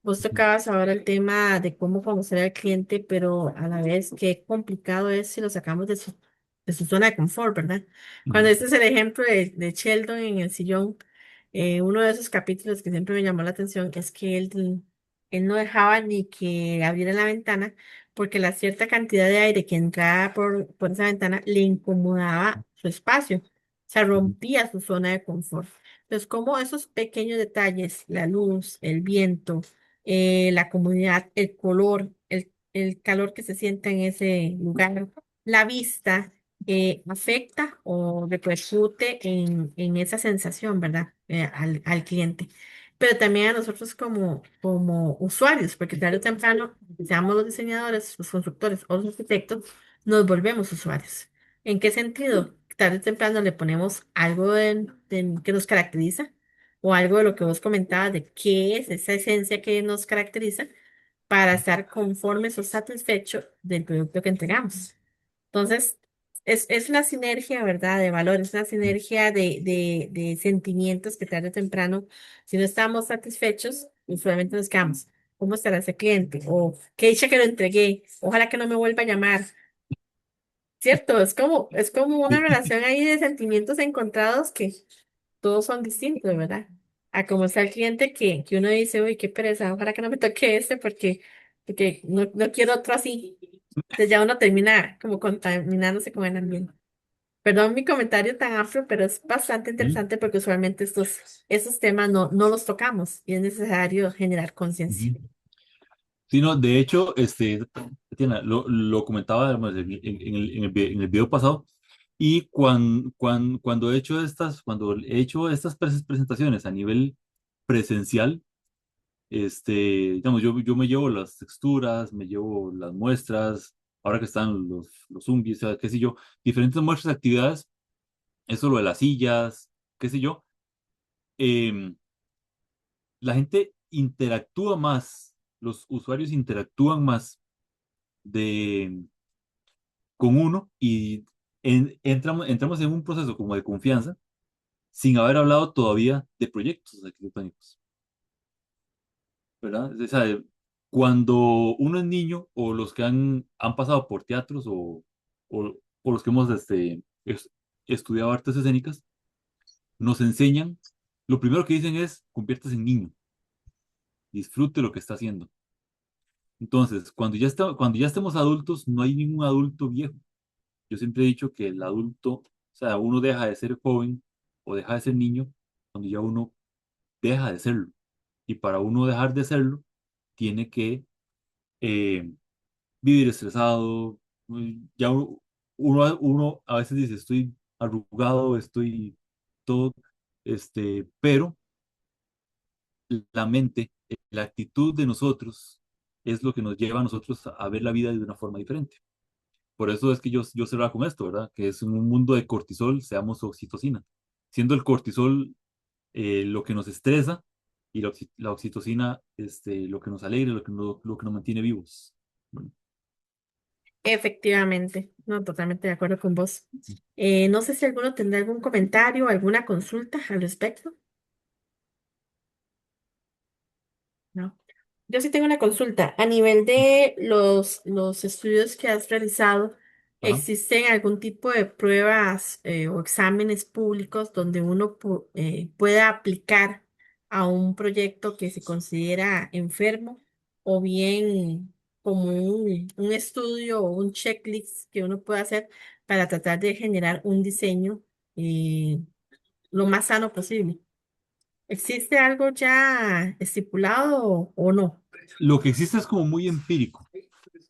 Vos tocabas ahora el tema de cómo conocer al cliente, pero a la vez qué complicado es si lo sacamos de su zona de confort, ¿verdad? Cuando Ujú, este es el ejemplo de Sheldon en el sillón, uno de esos capítulos que siempre me llamó la atención es que él no dejaba ni que abrieran la ventana porque la cierta cantidad de aire que entraba por esa ventana le incomodaba su espacio, se ujú, rompía su zona de confort. Entonces, como esos pequeños detalles, la luz, el viento, la comodidad, el color, el calor que se siente en ese lugar, la vista, afecta o repercute en esa sensación, ¿verdad? Al cliente, pero también a nosotros como usuarios, porque tarde o temprano, seamos los diseñadores, los constructores o los arquitectos, nos volvemos usuarios. ¿En qué sentido? Tarde o temprano le ponemos algo que nos caracteriza o algo de lo que vos comentabas de qué es esa esencia que nos caracteriza para estar conformes o satisfechos del producto que entregamos. Entonces, es una sinergia, ¿verdad? De valores, una sinergia de sentimientos que tarde o temprano, si no estamos satisfechos, usualmente nos quedamos. ¿Cómo estará ese cliente? O qué dicha que lo entregué. Ojalá que no me vuelva a llamar. ¿Cierto? Es como una sí. relación ahí de sentimientos encontrados que todos son distintos, ¿verdad? A como está el cliente que uno dice, uy, qué pereza, ojalá que no me toque este porque no quiero otro así. Entonces ya uno termina como contaminándose con el ambiente. Perdón mi comentario tan amplio, pero es bastante Ujú, interesante porque usualmente estos temas no los tocamos y es necesario generar conciencia. ujú. Sí, no, de hecho, Tatiana, lo comentaba digamos, en el video pasado, y cuando he hecho estas presentaciones a nivel presencial, digamos, yo me llevo las texturas, me llevo las muestras, ahora que están los zombies, o sea, qué sé yo, diferentes muestras de actividades, eso lo de las sillas, qué sé yo, em, la gente interactúa más, los usuarios interactúan más de, con uno y entramos en un proceso como de confianza sin haber hablado todavía de proyectos arquitectónicos, ¿verdad? O sea, cuando uno es niño o los que han pasado por teatros o los que hemos estudiado artes escénicas, nos enseñan, lo primero que dicen es, conviértase en niño, disfrute lo que está haciendo. Entonces, cuando ya estemos adultos, no hay ningún adulto viejo. Yo siempre he dicho que el adulto, o sea, uno deja de ser joven o deja de ser niño cuando ya uno deja de serlo. Y para uno dejar de serlo, tiene que eh, vivir estresado. Ya uno a veces dice, estoy arrugado, estoy todo, pero la mente, la actitud de nosotros es lo que nos lleva a nosotros a ver la vida de una forma diferente. Por eso es que yo cerraba con esto, ¿verdad? Que es en un mundo de cortisol, seamos oxitocina. Siendo el cortisol lo que nos estresa y la oxitocina lo que nos alegra, lo que nos mantiene vivos. Bueno, Efectivamente, no, totalmente de acuerdo con vos. No sé si alguno tendrá algún comentario, alguna consulta al respecto. No. Yo sí tengo una consulta. A nivel de los estudios que has realizado, ajá. ¿existen algún tipo de pruebas o exámenes públicos donde uno pueda aplicar a un proyecto que se considera enfermo o bien como un estudio o un checklist que uno pueda hacer para tratar de generar un diseño eh, lo más sano posible? ¿Existe algo ya estipulado o no? Lo que existe es como muy empírico.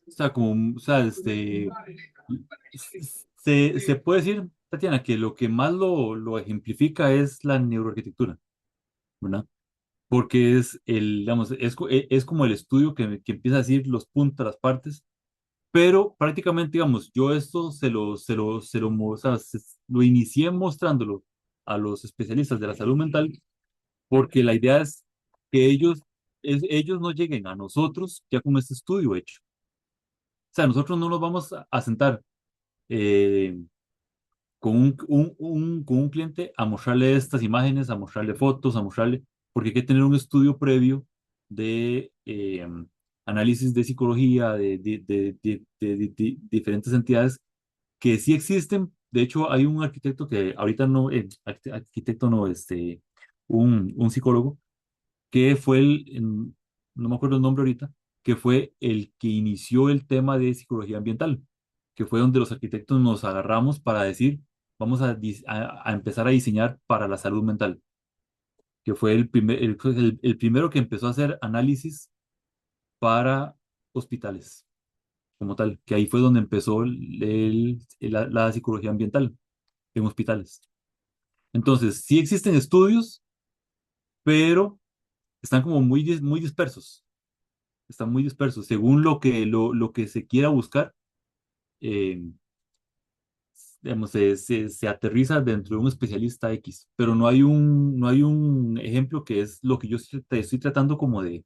O sea, o sea, se puede decir, Tatiana, que lo que más lo ejemplifica es la neuroarquitectura, ¿verdad? Porque digamos, es como el estudio que empieza a decir los puntos, las partes, pero prácticamente, digamos, yo esto o sea, lo inicié mostrándolo a los especialistas de la salud mental, porque la idea es que ellos no lleguen a nosotros ya con este estudio hecho. O sea, nosotros no nos vamos a sentar eh, con un cliente a mostrarle estas imágenes, a mostrarle fotos, a mostrarle, porque hay que tener un estudio previo de análisis de psicología, de diferentes entidades que sí existen. De hecho, hay un arquitecto que ahorita no, arquitecto no, un psicólogo, que fue no me acuerdo el nombre ahorita, que fue el que inició el tema de psicología ambiental, que fue donde los arquitectos nos agarramos para decir, vamos a empezar a diseñar para la salud mental, que fue el primero que empezó a hacer análisis para hospitales, como tal, que ahí fue donde empezó la psicología ambiental en hospitales. Entonces, sí existen estudios, pero están como muy dispersos. Están muy dispersos. Según lo que se quiera buscar, eh, digamos, se aterriza dentro de un especialista X, pero no hay un ejemplo que es lo que yo estoy tratando como de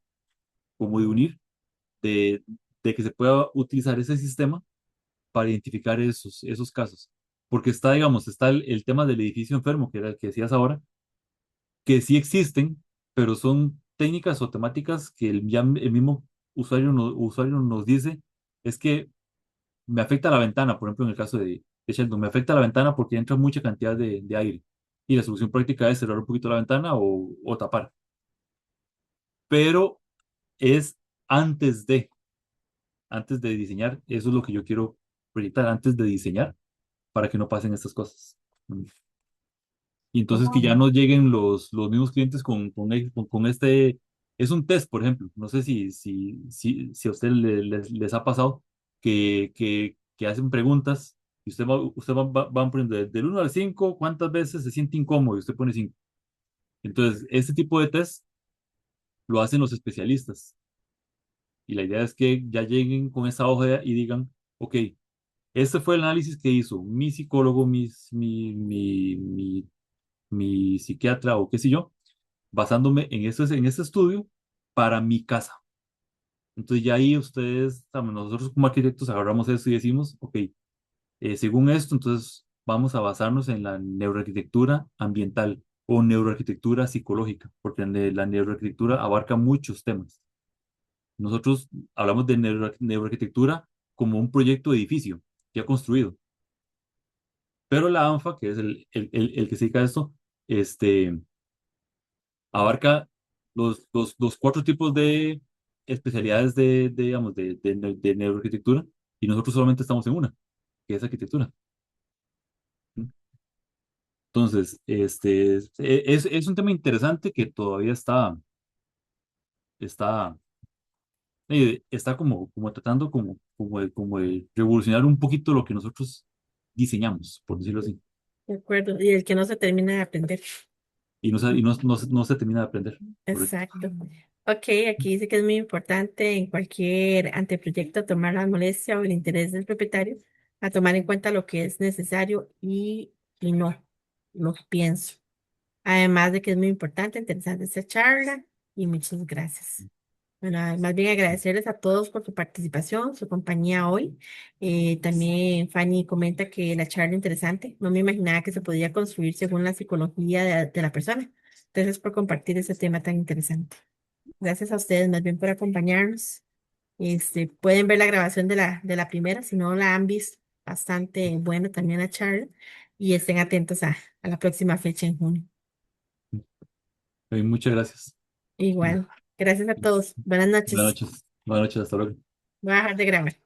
unir, de, de que se pueda utilizar ese sistema para identificar esos casos. Porque está, digamos, está el tema del edificio enfermo, que era el que decías ahora, que sí existen, pero son técnicas o temáticas que el mismo usuario nos dice, es que me afecta la ventana, por ejemplo, en el caso de Sheldon, me afecta la ventana porque entra mucha cantidad de aire. Y la solución práctica es cerrar un poquito la ventana o tapar. Pero es antes de, antes de diseñar, eso es lo que yo quiero proyectar, antes de diseñar. para que no pasen estas cosas. Mm. Y entonces que ya Oh, no lleguen los mismos clientes con este, es un test, por ejemplo. No sé si a ustedes les ha pasado que hacen preguntas y van poniendo del 1 al 5 ¿cuántas veces se siente incómodo? Y usted pone 5. Entonces, este tipo de test lo hacen los especialistas. Y la idea es que ya lleguen con esa hoja y digan, ok, este fue el análisis que hizo mi psicólogo, mi psiquiatra o qué sé yo, basándome en ese estudio para mi casa. Entonces ya ahí ustedes, nosotros como arquitectos agarramos eso y decimos, ok, según esto, entonces vamos a basarnos en la neuroarquitectura ambiental o neuroarquitectura psicológica, porque la neuroarquitectura abarca muchos temas. Nosotros hablamos de neuroarquitectura como un proyecto de edificio ya construido, pero la ANFA, que es el que se dedica a esto, este, abarca los cuatro tipos de especialidades digamos, de neuroarquitectura y nosotros solamente estamos en una, que es arquitectura. ¿Sí? Entonces, es un tema interesante que todavía está, está como tratando como de revolucionar un poquito lo que nosotros diseñamos, por decirlo así, de acuerdo. Y el que no se termina de aprender. y no se termina de aprender, correcto. Exacto. Ok, aquí dice que es muy importante en cualquier anteproyecto tomar la molestia o el interés del propietario a tomar en cuenta lo que es necesario y no, lo que pienso. Además de que es muy importante, interesante esta charla y muchas gracias. Bueno, más bien agradecerles a todos por su participación, su compañía hoy. También Fanny comenta que la charla interesante. No me imaginaba que se podía construir según la psicología de la persona. Gracias por compartir ese tema tan interesante. Gracias a ustedes más bien por acompañarnos. Pueden ver la grabación de la primera, si no la han visto, bastante buena también la charla. Y estén atentos a la próxima fecha en junio. Muchas gracias. Igual, gracias a todos. Buenas Buenas noches. noches. Buenas noches, hasta luego. Voy a dejar de grabar.